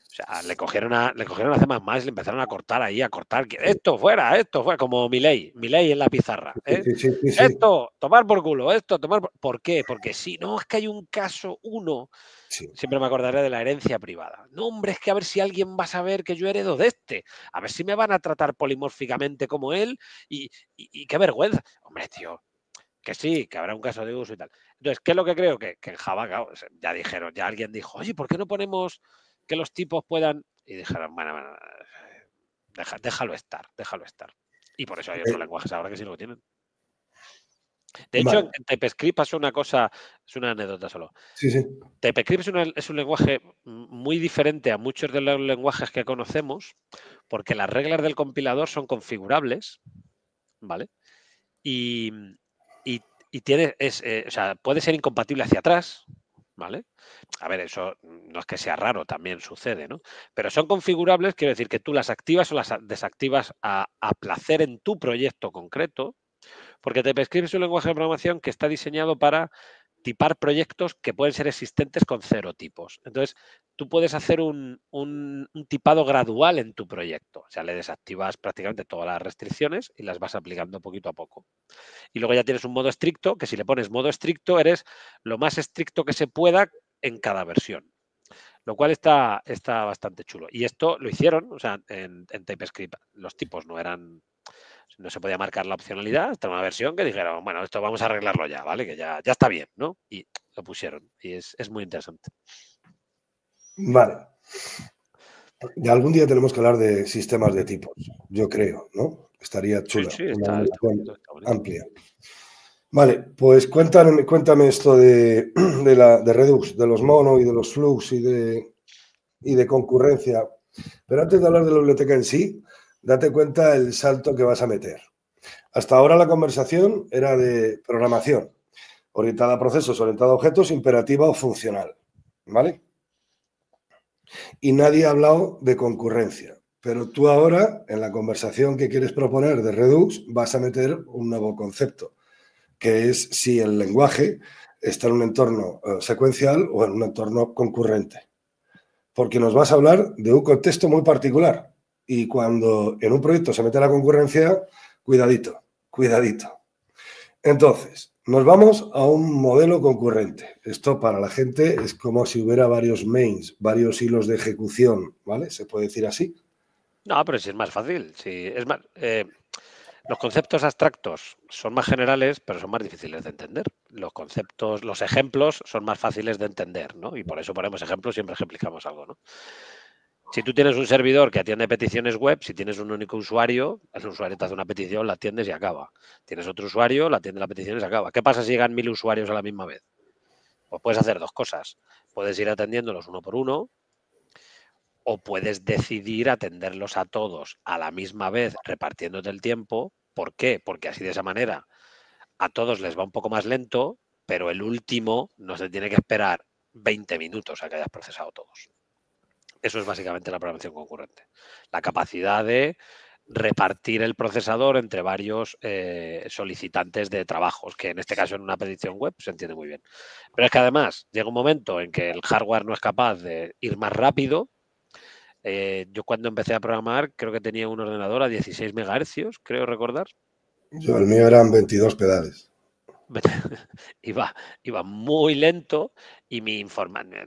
Speaker 4: O sea, le cogieron a C++ y le empezaron a cortar ahí, a cortar. Esto fuera, como Milei en la pizarra. ¿eh?
Speaker 3: Sí.
Speaker 4: Esto, tomar por culo, esto, tomar ¿Por qué? Porque si no, es que hay un caso,
Speaker 3: Sí.
Speaker 4: siempre me acordaré de la herencia privada. No, hombre, es que a ver si alguien va a saber que yo heredo de este. A ver si me van a tratar polimórficamente como él y qué vergüenza. Hombre, tío, que sí, que habrá un caso de uso y tal. Entonces, ¿qué es lo que creo? Que en Java, claro, ya dijeron, ya alguien dijo, oye, ¿por qué no ponemos que los tipos puedan? Y dijeron, bueno, déjalo estar. Y por eso hay otros lenguajes ahora que sí lo tienen. De hecho,
Speaker 3: Vale.
Speaker 4: en TypeScript pasó una cosa, es una anécdota solo.
Speaker 3: Sí.
Speaker 4: TypeScript es un lenguaje muy diferente a muchos de los lenguajes que conocemos, porque las reglas del compilador son configurables, ¿vale? Y tiene, o sea, puede ser incompatible hacia atrás, ¿vale? A ver, eso no es que sea raro, también sucede, ¿no? Pero son configurables, quiero decir que tú las activas o las desactivas a placer en tu proyecto concreto, porque TypeScript es un lenguaje de programación que está diseñado para tipar proyectos que pueden ser existentes con 0 tipos. Entonces, tú puedes hacer un tipado gradual en tu proyecto. O sea, le desactivas prácticamente todas las restricciones y las vas aplicando poquito a poco. Y luego ya tienes un modo estricto, que si le pones modo estricto, eres lo más estricto que se pueda en cada versión. Lo cual está bastante chulo. Y esto lo hicieron, o sea, en TypeScript los tipos no se podía marcar la opcionalidad hasta una versión que dijeron, bueno, esto vamos a arreglarlo ya, ¿vale? Que ya está bien, ¿no? Y lo pusieron. Y es muy interesante.
Speaker 3: Vale. Y algún día tenemos que hablar de sistemas de tipos, yo creo, ¿no? Estaría chula,
Speaker 4: Sí,
Speaker 3: una
Speaker 4: está
Speaker 3: noción
Speaker 4: bonito.
Speaker 3: amplia. Vale, pues cuéntame esto de Redux, de los mono y de los flux y de concurrencia. Pero antes de hablar de la biblioteca en sí, date cuenta el salto que vas a meter. Hasta ahora la conversación era de programación, orientada a procesos, orientada a objetos, imperativa o funcional, ¿vale? Y nadie ha hablado de concurrencia. Pero tú ahora, en la conversación que quieres proponer de Redux, vas a meter un nuevo concepto, que es si el lenguaje está en un entorno secuencial o en un entorno concurrente. Porque nos vas a hablar de un contexto muy particular. Y cuando en un proyecto se mete la concurrencia, cuidadito. Entonces, nos vamos a un modelo concurrente. Esto para la gente es como si hubiera varios mains, varios hilos de ejecución, ¿vale? ¿Se puede decir así?
Speaker 4: No, pero sí es más fácil. Sí, es más, los conceptos abstractos son más generales, pero son más difíciles de entender. Los ejemplos son más fáciles de entender, ¿no? Y por eso ponemos ejemplos, siempre ejemplificamos algo, ¿no? Si tú tienes un servidor que atiende peticiones web, si tienes un único usuario, el usuario te hace una petición, la atiendes y acaba. Tienes otro usuario, la atiende la petición y se acaba. ¿Qué pasa si llegan 1000 usuarios a la misma vez? Pues puedes hacer dos cosas. Puedes ir atendiéndolos uno por uno o puedes decidir atenderlos a todos a la misma vez, repartiéndote el tiempo. ¿Por qué? Porque así de esa manera a todos les va un poco más lento, pero el último no se tiene que esperar 20 minutos a que hayas procesado todos. Eso es básicamente la programación concurrente. La capacidad de repartir el procesador entre varios solicitantes de trabajos, que en este caso en una petición web se entiende muy bien. Pero es que además llega un momento en que el hardware no es capaz de ir más rápido. Yo cuando empecé a programar creo que tenía un ordenador a 16 MHz, creo recordar.
Speaker 3: Yo, el mío eran 22 pedales.
Speaker 4: iba muy lento y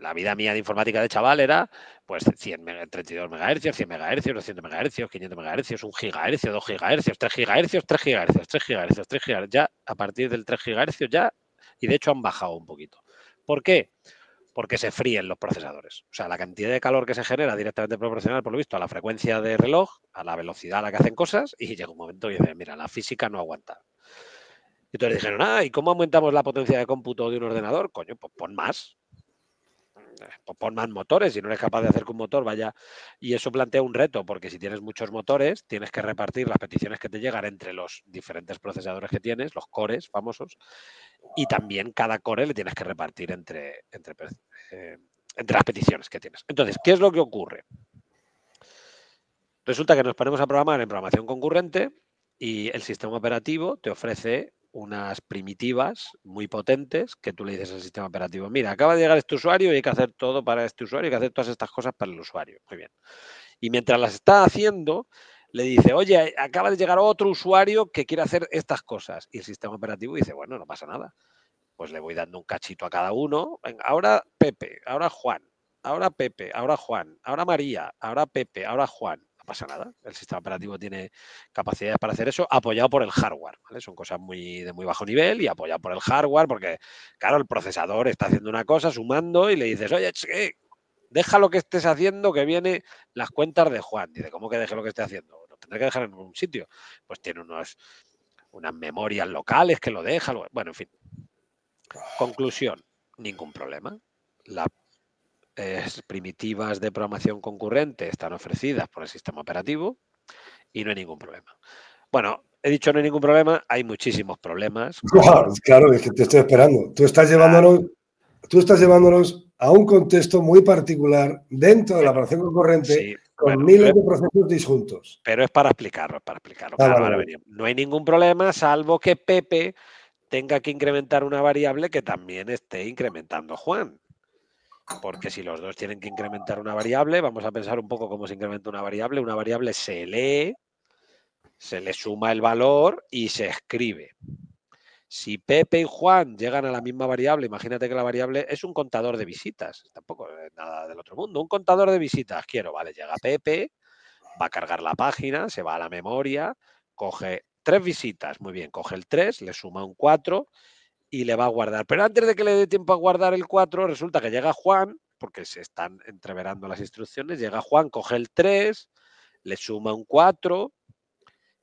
Speaker 4: la vida mía de informática de chaval era pues 32 megahercios, 100 megahercios, 200 megahercios, 500 megahercios, 1 gigahercio, 2 gigahercios, 3 gigahercios, 3 gigahercios, 3 gigahercios, 3 gigahercios. Ya a partir del 3 gigahercios ya, y de hecho han bajado un poquito. ¿Por qué? Porque se fríen los procesadores. O sea, la cantidad de calor que se genera directamente proporcional, por lo visto, a la frecuencia de reloj, a la velocidad a la que hacen cosas, y llega un momento y dices, mira, la física no aguanta. Y entonces dijeron, ¿y cómo aumentamos la potencia de cómputo de un ordenador? Coño, pues pon más. Pues pon más motores. Si no eres capaz de hacer que un motor vaya... Y eso plantea un reto, porque si tienes muchos motores, tienes que repartir las peticiones que te llegan entre los diferentes procesadores que tienes, los cores famosos, y también cada core le tienes que repartir entre las peticiones que tienes. Entonces, ¿qué es lo que ocurre? Resulta que nos ponemos a programar en programación concurrente y el sistema operativo te ofrece unas primitivas muy potentes que tú le dices al sistema operativo, mira, acaba de llegar este usuario y hay que hacer todo para este usuario, hay que hacer todas estas cosas para el usuario. Muy bien. Y mientras las está haciendo, le dice, oye, acaba de llegar otro usuario que quiere hacer estas cosas. Y el sistema operativo dice, bueno, no pasa nada. Pues le voy dando un cachito a cada uno. Venga, ahora Pepe, ahora Juan, ahora Pepe, ahora Juan, ahora María, ahora Pepe, ahora Juan. No pasa nada. El sistema operativo tiene capacidades para hacer eso, apoyado por el hardware, ¿vale? Son cosas de muy bajo nivel y apoyado por el hardware, porque, claro, el procesador está haciendo una cosa, sumando, y le dices, oye, deja lo que estés haciendo, que viene las cuentas de Juan. Dice, ¿cómo que deje lo que esté haciendo? Lo tendré que dejar en un sitio. Pues tiene unas memorias locales que lo dejan. Bueno, en fin. Conclusión, ningún problema. Las primitivas de programación concurrente están ofrecidas por el sistema operativo y no hay ningún problema. Bueno, he dicho no hay ningún problema, hay muchísimos problemas.
Speaker 3: Claro, es que te estoy esperando. Tú estás llevándonos a un contexto muy particular dentro de la programación concurrente, sí, con miles de procesos disjuntos.
Speaker 4: Pero es para explicarlo, Claro, no hay ningún problema, salvo que Pepe tenga que incrementar una variable que también esté incrementando Juan. Porque si los dos tienen que incrementar una variable, vamos a pensar un poco cómo se incrementa una variable. Una variable se lee, se le suma el valor y se escribe. Si Pepe y Juan llegan a la misma variable, imagínate que la variable es un contador de visitas, tampoco es nada del otro mundo, un contador de visitas, vale, llega Pepe, va a cargar la página, se va a la memoria, coge 3 visitas, muy bien, coge el 3, le suma un 4 y le va a guardar. Pero antes de que le dé tiempo a guardar el 4, resulta que llega Juan, porque se están entreverando las instrucciones, llega Juan, coge el 3, le suma un 4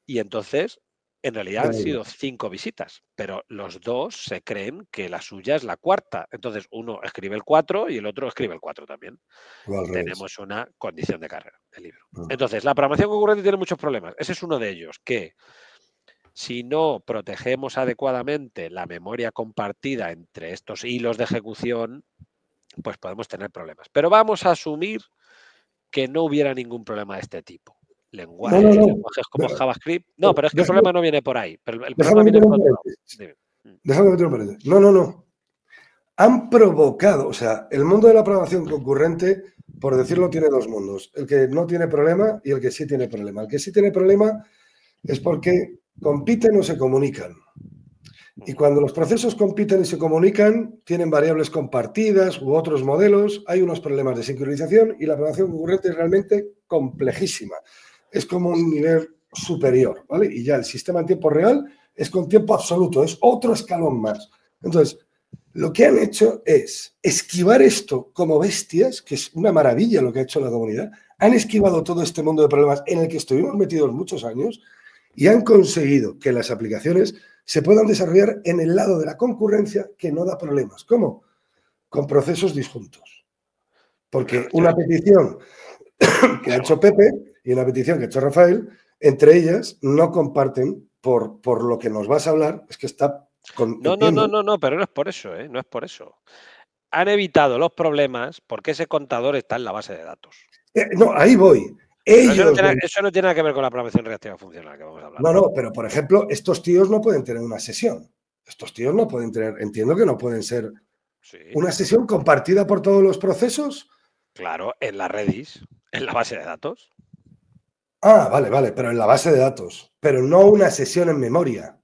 Speaker 4: y entonces, en realidad han sido 5 visitas, pero los dos se creen que la suya es la cuarta. Entonces, uno escribe el 4 y el otro escribe el 4 también. Tenemos una condición de carga del libro. Entonces, la programación concurrente tiene muchos problemas. Ese es uno de ellos, que si no protegemos adecuadamente la memoria compartida entre estos hilos de ejecución, pues podemos tener problemas. Pero vamos a asumir que no hubiera ningún problema de este tipo. Lenguajes como JavaScript. No, pero es que el problema no viene por ahí. Pero el problema viene por otro lado.
Speaker 3: Déjame meter un paréntesis. No. Han provocado, o sea, el mundo de la programación concurrente, por decirlo, tiene dos mundos. El que no tiene problema y el que sí tiene problema. El que sí tiene problema es porque compiten o se comunican. Y cuando los procesos compiten y se comunican, tienen variables compartidas u otros modelos, hay unos problemas de sincronización y la programación concurrente es realmente complejísima. Es como un nivel superior, ¿vale? Y ya el sistema en tiempo real es con tiempo absoluto, es otro escalón más. Entonces, lo que han hecho es esquivar esto como bestias, que es una maravilla lo que ha hecho la comunidad. Han esquivado todo este mundo de problemas en el que estuvimos metidos muchos años y han conseguido que las aplicaciones se puedan desarrollar en el lado de la concurrencia que no da problemas. ¿Cómo? Con procesos disjuntos. Porque una petición que ha hecho Pepe y una petición que ha hecho Rafael, entre ellas no comparten por lo que nos vas a hablar, es que está...
Speaker 4: No, pero no es por eso, ¿eh? No es por eso. Han evitado los problemas porque ese contador está en la base de datos.
Speaker 3: No, ahí voy.
Speaker 4: Eso no tiene nada que ver con la programación reactiva funcional que vamos a hablar.
Speaker 3: No, pero por ejemplo, estos tíos no pueden tener una sesión. Estos tíos no pueden tener, entiendo que no pueden ser una sesión compartida por todos los procesos.
Speaker 4: Claro, en la Redis, en la base de datos.
Speaker 3: Ah, vale, pero en la base de datos. Pero no una sesión en memoria.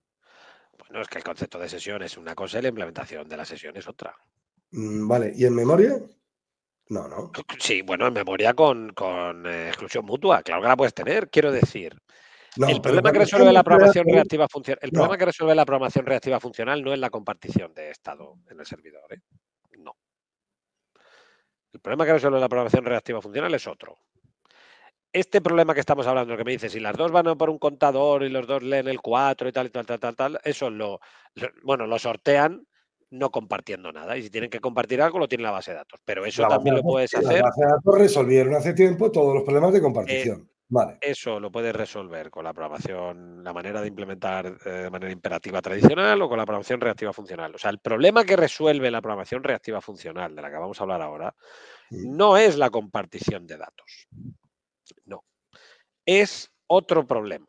Speaker 4: Bueno, es que el concepto de sesión es una cosa y la implementación de la sesión es otra.
Speaker 3: Vale, ¿y en memoria? No, no.
Speaker 4: Sí, bueno, en memoria con exclusión mutua, claro que la puedes tener, quiero decir. El
Speaker 3: No, pero
Speaker 4: problema que
Speaker 3: cuando
Speaker 4: resuelve la
Speaker 3: estamos
Speaker 4: programación
Speaker 3: creando...
Speaker 4: reactiva funcional, el problema
Speaker 3: No,
Speaker 4: que resuelve la programación reactiva funcional no es la compartición de estado en el servidor, ¿eh? No. El problema que resuelve la programación reactiva funcional es otro. Este problema que estamos hablando, que me dices, si las dos van a por un contador y los dos leen el 4 y tal, eso lo sortean no compartiendo nada. Y si tienen que compartir algo, lo tiene la base de datos. Pero eso
Speaker 3: la base
Speaker 4: también
Speaker 3: de
Speaker 4: lo
Speaker 3: datos,
Speaker 4: puedes
Speaker 3: sí, las
Speaker 4: hacer.
Speaker 3: bases de datos resolvieron hace tiempo todos los problemas de
Speaker 4: eh,
Speaker 3: compartición. Vale.
Speaker 4: Eso lo puedes resolver con la programación, la manera de implementar de manera imperativa tradicional o con la programación reactiva funcional. O sea, el problema que resuelve la programación reactiva funcional, de la que vamos a hablar ahora, no es la compartición de datos. No. Es otro problema.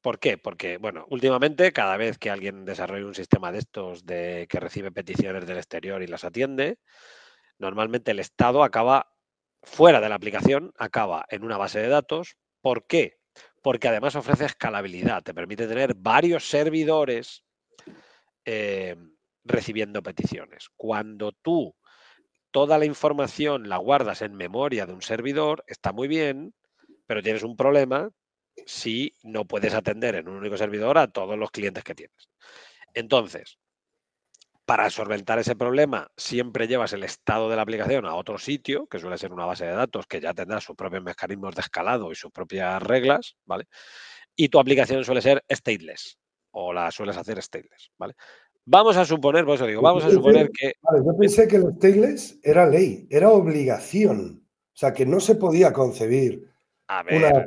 Speaker 4: ¿Por qué? Porque, bueno, últimamente cada vez que alguien desarrolla un sistema de estos que recibe peticiones del exterior y las atiende, normalmente el estado acaba fuera de la aplicación, acaba en una base de datos. ¿Por qué? Porque además ofrece escalabilidad, te permite tener varios servidores recibiendo peticiones. Cuando tú toda la información la guardas en memoria de un servidor, está muy bien, pero tienes un problema si no puedes atender en un único servidor a todos los clientes que tienes. Entonces, para solventar ese problema, siempre llevas el estado de la aplicación a otro sitio, que suele ser una base de datos que ya tendrá sus propios mecanismos de escalado y sus propias reglas, ¿vale? Y tu aplicación suele ser stateless, o la sueles hacer stateless, ¿vale? Vamos a suponer, por eso digo, vamos a suponer que...
Speaker 3: Yo pensé que el stateless era ley, era obligación. O sea, que no se podía concebir
Speaker 4: A ver,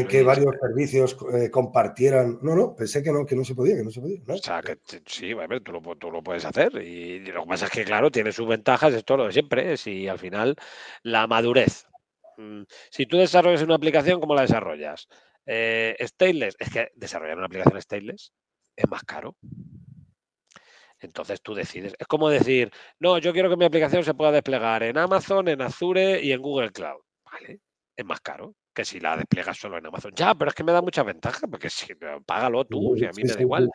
Speaker 3: que
Speaker 4: Luis,
Speaker 3: varios servicios compartieran. No, no, pensé que no se podía,
Speaker 4: o
Speaker 3: ¿no?
Speaker 4: sea, que sí, a ver, tú lo puedes hacer. Y lo que pasa es que, claro, tiene sus ventajas, es todo lo de siempre. Si al final la madurez. Si tú desarrollas una aplicación, ¿cómo la desarrollas? Stateless, es que desarrollar una aplicación stateless es más caro. Entonces tú decides. Es como decir, no, yo quiero que mi aplicación se pueda desplegar en Amazon, en Azure y en Google Cloud. Vale, es más caro que si la despliegas solo en Amazon. Ya, pero es que me da mucha ventaja, porque si págalo tú, si a mí
Speaker 3: Sí,
Speaker 4: me da
Speaker 3: sí, sí.
Speaker 4: igual.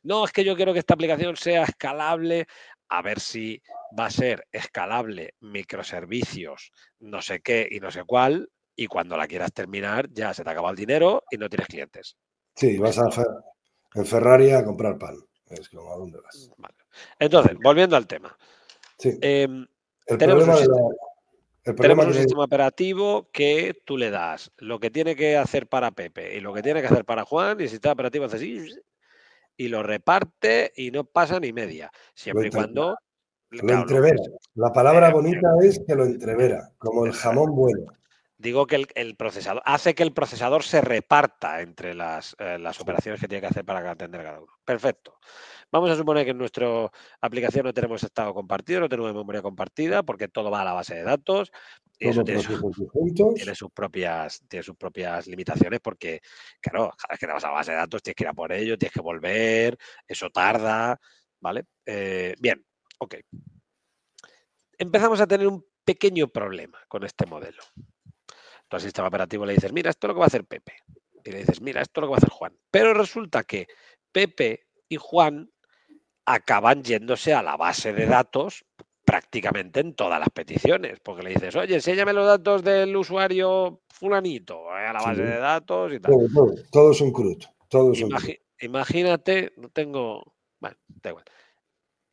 Speaker 4: No, es que yo quiero que esta aplicación sea escalable, a ver si va a ser escalable, microservicios, no sé qué y no sé cuál, y cuando la quieras terminar ya se te acaba el dinero y no tienes clientes.
Speaker 3: Sí,
Speaker 4: Pues
Speaker 3: vas
Speaker 4: esto.
Speaker 3: en Ferrari a comprar pan. Es como, ¿a dónde vas?
Speaker 4: Vale. Entonces, volviendo al tema.
Speaker 3: Sí.
Speaker 4: Em,
Speaker 3: El
Speaker 4: tenemos un
Speaker 3: problema,
Speaker 4: sistema.
Speaker 3: el
Speaker 4: Tenemos
Speaker 3: problema
Speaker 4: un
Speaker 3: que me...
Speaker 4: sistema operativo que tú le das lo que tiene que hacer para Pepe y lo que tiene que hacer para Juan, y el sistema operativo hace así y lo reparte y no pasa ni media.
Speaker 3: Lo,
Speaker 4: Siempre y cuando,
Speaker 3: lo
Speaker 4: claro,
Speaker 3: entrevera. La palabra bonita es que lo
Speaker 4: eh,
Speaker 3: entrevera, como el
Speaker 4: espera,
Speaker 3: jamón bueno.
Speaker 4: digo que el procesador hace que el procesador se reparta entre las
Speaker 3: Sí.
Speaker 4: operaciones que tiene que hacer para atender cada uno. Perfecto. Vamos a suponer que en nuestra aplicación no tenemos estado compartido, no tenemos memoria compartida, porque todo va a la base de datos y eso
Speaker 3: Todo
Speaker 4: tiene
Speaker 3: procesos distintos.
Speaker 4: tiene sus propias limitaciones porque, claro, cada vez que te vas a la base de datos tienes que ir a por ello, tienes que volver, eso tarda, ¿vale? Bien, ok. Empezamos a tener un pequeño problema con este modelo. Tú al sistema operativo le dices, mira, esto es lo que va a hacer Pepe. Y le dices, mira, esto es lo que va a hacer Juan. Pero resulta que Pepe y Juan acaban yéndose a la base de datos prácticamente en todas las peticiones, porque le dices, oye, enséñame los datos del usuario fulanito, a la
Speaker 3: Sí.
Speaker 4: base de datos y tal.
Speaker 3: Todo es un crut. Todo es un crut.
Speaker 4: Imagínate, no tengo, bueno, da igual.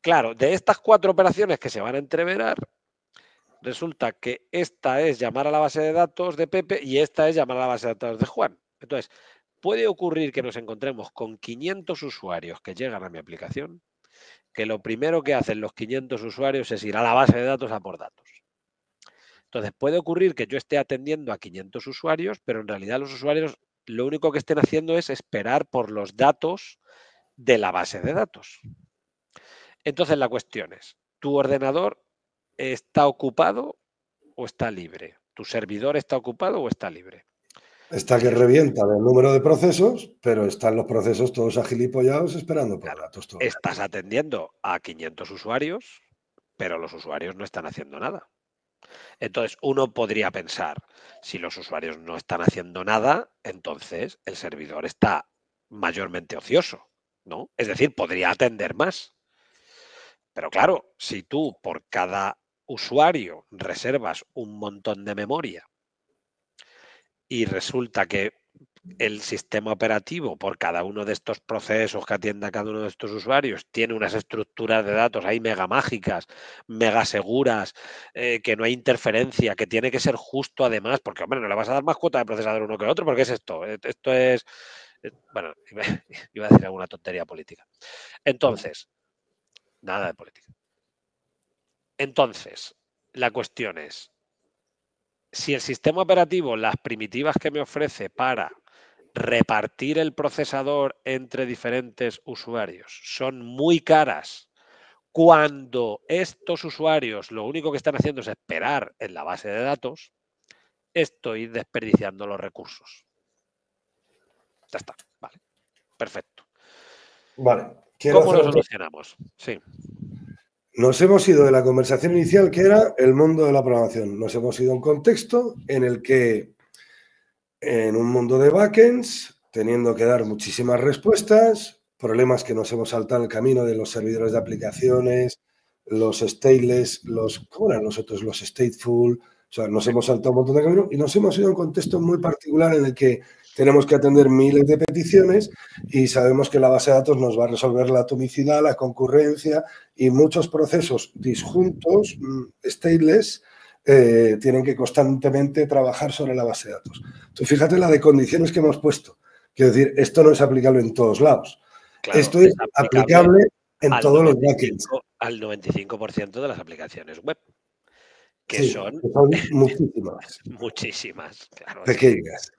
Speaker 4: Claro, de estas 4 operaciones que se van a entreverar, resulta que esta es llamar a la base de datos de Pepe y esta es llamar a la base de datos de Juan. Entonces, puede ocurrir que nos encontremos con 500 usuarios que llegan a mi aplicación, que lo primero que hacen los 500 usuarios es ir a la base de datos a por datos. Entonces, puede ocurrir que yo esté atendiendo a 500 usuarios, pero en realidad los usuarios lo único que estén haciendo es esperar por los datos de la base de datos. Entonces, la cuestión es, ¿tu ordenador está ocupado o está libre? ¿Tu servidor está ocupado o está libre?
Speaker 3: Está que
Speaker 4: Si es,
Speaker 3: revienta del número de procesos, pero están los procesos todos agilipollados esperando por
Speaker 4: claro,
Speaker 3: datos todo el
Speaker 4: estás
Speaker 3: rato.
Speaker 4: atendiendo a 500 usuarios, pero los usuarios no están haciendo nada. Entonces, uno podría pensar, si los usuarios no están haciendo nada, entonces el servidor está mayormente ocioso. ¿no? Es decir, podría atender más. Pero claro, si tú por cada usuario reservas un montón de memoria y resulta que el sistema operativo por cada uno de estos procesos que atienda cada uno de estos usuarios tiene unas estructuras de datos ahí mega mágicas, mega seguras, que no hay interferencia, que tiene que ser justo además, porque hombre, no le vas a dar más cuota de procesador uno que otro, porque es esto. Esto es, bueno, iba a decir alguna tontería política. Entonces, nada de política. Entonces, la cuestión es, si el sistema operativo, las primitivas que me ofrece para repartir el procesador entre diferentes usuarios son muy caras, cuando estos usuarios lo único que están haciendo es esperar en la base de datos, estoy desperdiciando los recursos. Ya está, vale, perfecto.
Speaker 3: Vale.
Speaker 4: ¿Cómo lo solucionamos? Sí.
Speaker 3: Nos hemos ido de la conversación inicial, que era el mundo de la programación. Nos hemos ido a un contexto en el que, en un mundo de backends, teniendo que dar muchísimas respuestas, problemas que nos hemos saltado el camino de los servidores de aplicaciones, los stateless, ¿cómo eran los otros? Los stateful. O sea, nos hemos saltado un montón de camino y nos hemos ido a un contexto muy particular en el que tenemos que atender miles de peticiones y sabemos que la base de datos nos va a resolver la atomicidad, la concurrencia y muchos procesos disjuntos, stateless, tienen que constantemente trabajar sobre la base de datos. Tú fíjate la de condiciones que hemos puesto. Quiero decir, esto no es aplicable en todos lados.
Speaker 4: Claro,
Speaker 3: esto es aplicable en todos los backends.
Speaker 4: Al 95% de las aplicaciones web. Que
Speaker 3: sí,
Speaker 4: son
Speaker 3: muchísimas.
Speaker 4: Muchísimas, claro.
Speaker 3: Pequeñas.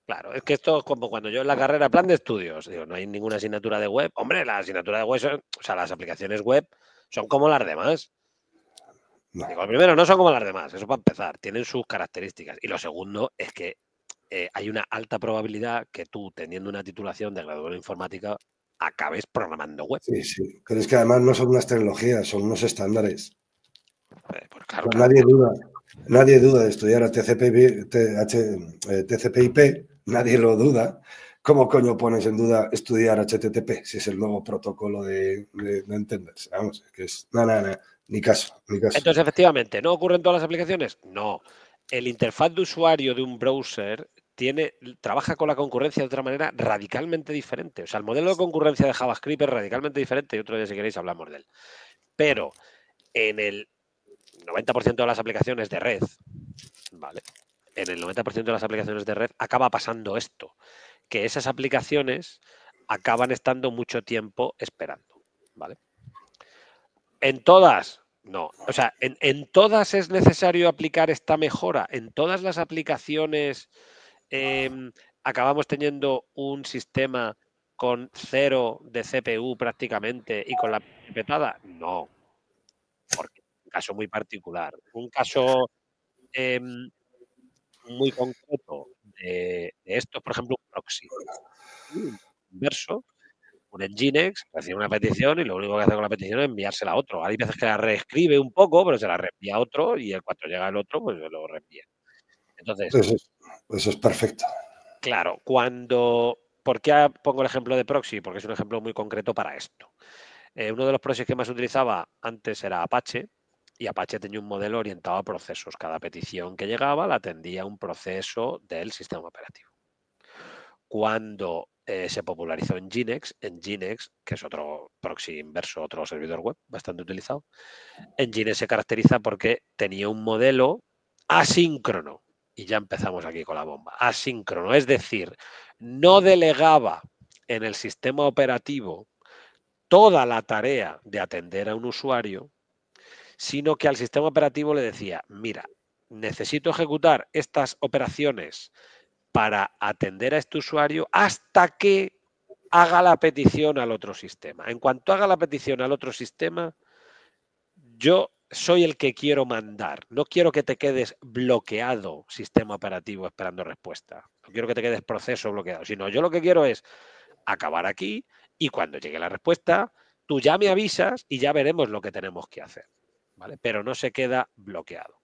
Speaker 4: Claro, es que esto es como cuando yo en la carrera plan de estudios, digo, no hay ninguna asignatura de web. Hombre, la asignatura de web, o sea, las aplicaciones web son como las demás.
Speaker 3: No.
Speaker 4: Digo, lo primero, no son como las demás, eso para empezar, tienen sus características. Y lo segundo es que hay una alta probabilidad que tú, teniendo una titulación de graduado en informática, acabes programando web.
Speaker 3: Sí, sí, pero es que además no son unas tecnologías, son unos estándares.
Speaker 4: Pues claro,
Speaker 3: Nadie duda de estudiar a TCP/IP, nadie lo duda. ¿Cómo coño pones en duda estudiar HTTP si es el nuevo protocolo de entenderse? Vamos, que es nada, ni caso.
Speaker 4: Entonces, efectivamente, ¿no ocurre en todas las aplicaciones? No. El interfaz de usuario de un browser trabaja con la concurrencia de otra manera radicalmente diferente. O sea, el modelo de concurrencia de JavaScript es radicalmente diferente y otro día, si queréis, hablamos de él. Pero en el 90% de las aplicaciones de red, ¿vale? En el 90% de las aplicaciones de red acaba pasando esto, que esas aplicaciones acaban estando mucho tiempo esperando, ¿vale? En todas, no. O sea, en todas es necesario aplicar esta mejora. En todas las aplicaciones acabamos teniendo un sistema con 0 de CPU prácticamente y con la petada. No. Porque es un caso muy particular. Un caso muy concreto de esto, por ejemplo, un proxy. Un inverso. Un Nginx, recibe una petición y lo único que hace con la petición es enviársela a otro. Hay veces que la reescribe un poco, pero se la reenvía a otro y cuando llega el otro, pues lo reenvía. Entonces,
Speaker 3: eso es perfecto.
Speaker 4: Claro, ¿por qué pongo el ejemplo de proxy? Porque es un ejemplo muy concreto para esto. Uno de los proxies que más utilizaba antes era Apache, y Apache tenía un modelo orientado a procesos. Cada petición que llegaba la atendía un proceso del sistema operativo. Cuando se popularizó en Nginx, que es otro proxy inverso, otro servidor web bastante utilizado, Nginx se caracteriza porque tenía un modelo asíncrono. Y ya empezamos aquí con la bomba. Asíncrono, es decir, no delegaba en el sistema operativo toda la tarea de atender a un usuario, sino que al sistema operativo le decía, mira, necesito ejecutar estas operaciones para atender a este usuario hasta que haga la petición al otro sistema. En cuanto haga la petición al otro sistema, yo soy el que quiero mandar. No quiero que te quedes bloqueado sistema operativo esperando respuesta. No quiero que te quedes proceso bloqueado, sino yo lo que quiero es acabar aquí y cuando llegue la respuesta, tú ya me avisas y ya veremos lo que tenemos que hacer, ¿vale? Pero no se queda bloqueado.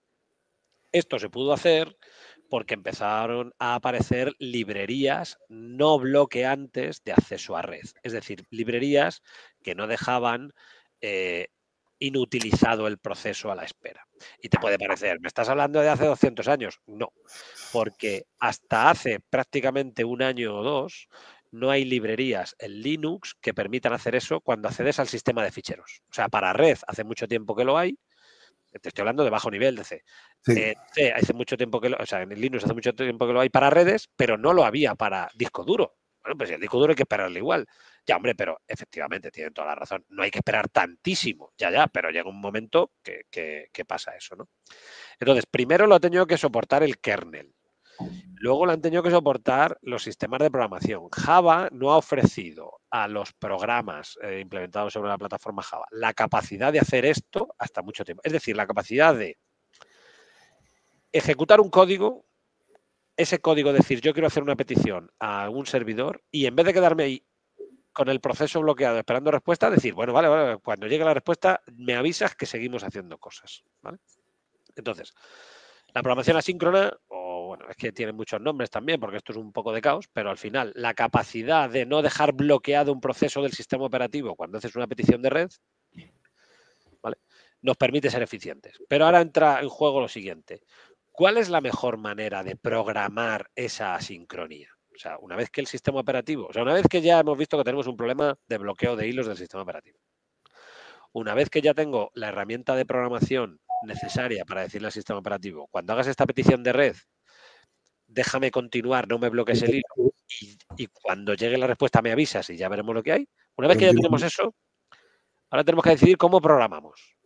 Speaker 4: Esto se pudo hacer porque empezaron a aparecer librerías no bloqueantes de acceso a red. Es decir, librerías que no dejaban inutilizado el proceso a la espera. Y te puede parecer, ¿me estás hablando de hace 200 años? No, porque hasta hace prácticamente un año o dos no hay librerías en Linux que permitan hacer eso cuando accedes al sistema de ficheros. O sea, para red hace mucho tiempo que lo hay. Te estoy hablando de bajo nivel de C.
Speaker 3: Sí.
Speaker 4: C hace mucho tiempo que o sea, en Linux hace mucho tiempo que lo hay para redes, pero no lo había para disco duro. Bueno, pues el disco duro hay que esperarle igual. Ya, hombre, pero efectivamente tienen toda la razón. No hay que esperar tantísimo, ya, pero llega un momento que pasa eso, ¿no? Entonces, primero lo ha tenido que soportar el kernel. Luego lo han tenido que soportar los sistemas de programación. Java no ha ofrecido a los programas implementados sobre la plataforma Java la capacidad de hacer esto hasta mucho tiempo. Es decir, la capacidad de ejecutar un código, ese código decir yo quiero hacer una petición a un servidor y en vez de quedarme ahí con el proceso bloqueado esperando respuesta, decir, bueno, vale, cuando llegue la respuesta me avisas que seguimos haciendo cosas, ¿vale? Entonces, la programación asíncrona, o bueno, es que tiene muchos nombres también, porque esto es un poco de caos, pero al final la capacidad de no dejar bloqueado un proceso del sistema operativo cuando haces una petición de red, ¿vale?, nos permite ser eficientes. Pero ahora entra en juego lo siguiente. ¿Cuál es la mejor manera de programar esa asincronía? O sea, una vez que el sistema operativo, o sea, una vez que ya hemos visto que tenemos un problema de bloqueo de hilos del sistema operativo, una vez que ya tengo la herramienta de programación necesaria para decirle al sistema operativo, cuando hagas esta petición de red, déjame continuar, no me bloquees el hilo y cuando llegue la respuesta me avisas y ya veremos lo que hay. Una vez que ya tenemos eso, ahora tenemos que decidir cómo programamos.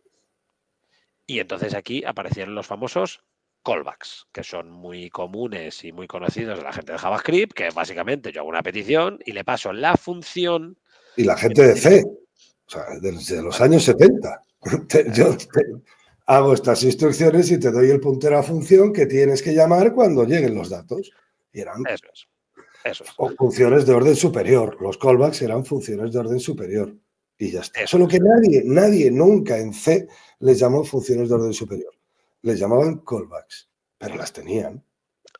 Speaker 4: Y entonces aquí aparecieron los famosos callbacks, que son muy comunes y muy conocidos de la gente de JavaScript, que básicamente yo hago una petición y le paso la función.
Speaker 3: Y la gente de C, o sea, desde los años 70. Yo hago estas instrucciones y te doy el puntero a función que tienes que llamar cuando lleguen los datos. Y eran
Speaker 4: eso es.
Speaker 3: O funciones de orden superior. Los callbacks eran funciones de orden superior. Y ya está. Solo que nadie nunca en C les llamó funciones de orden superior. Les llamaban callbacks, pero las tenían.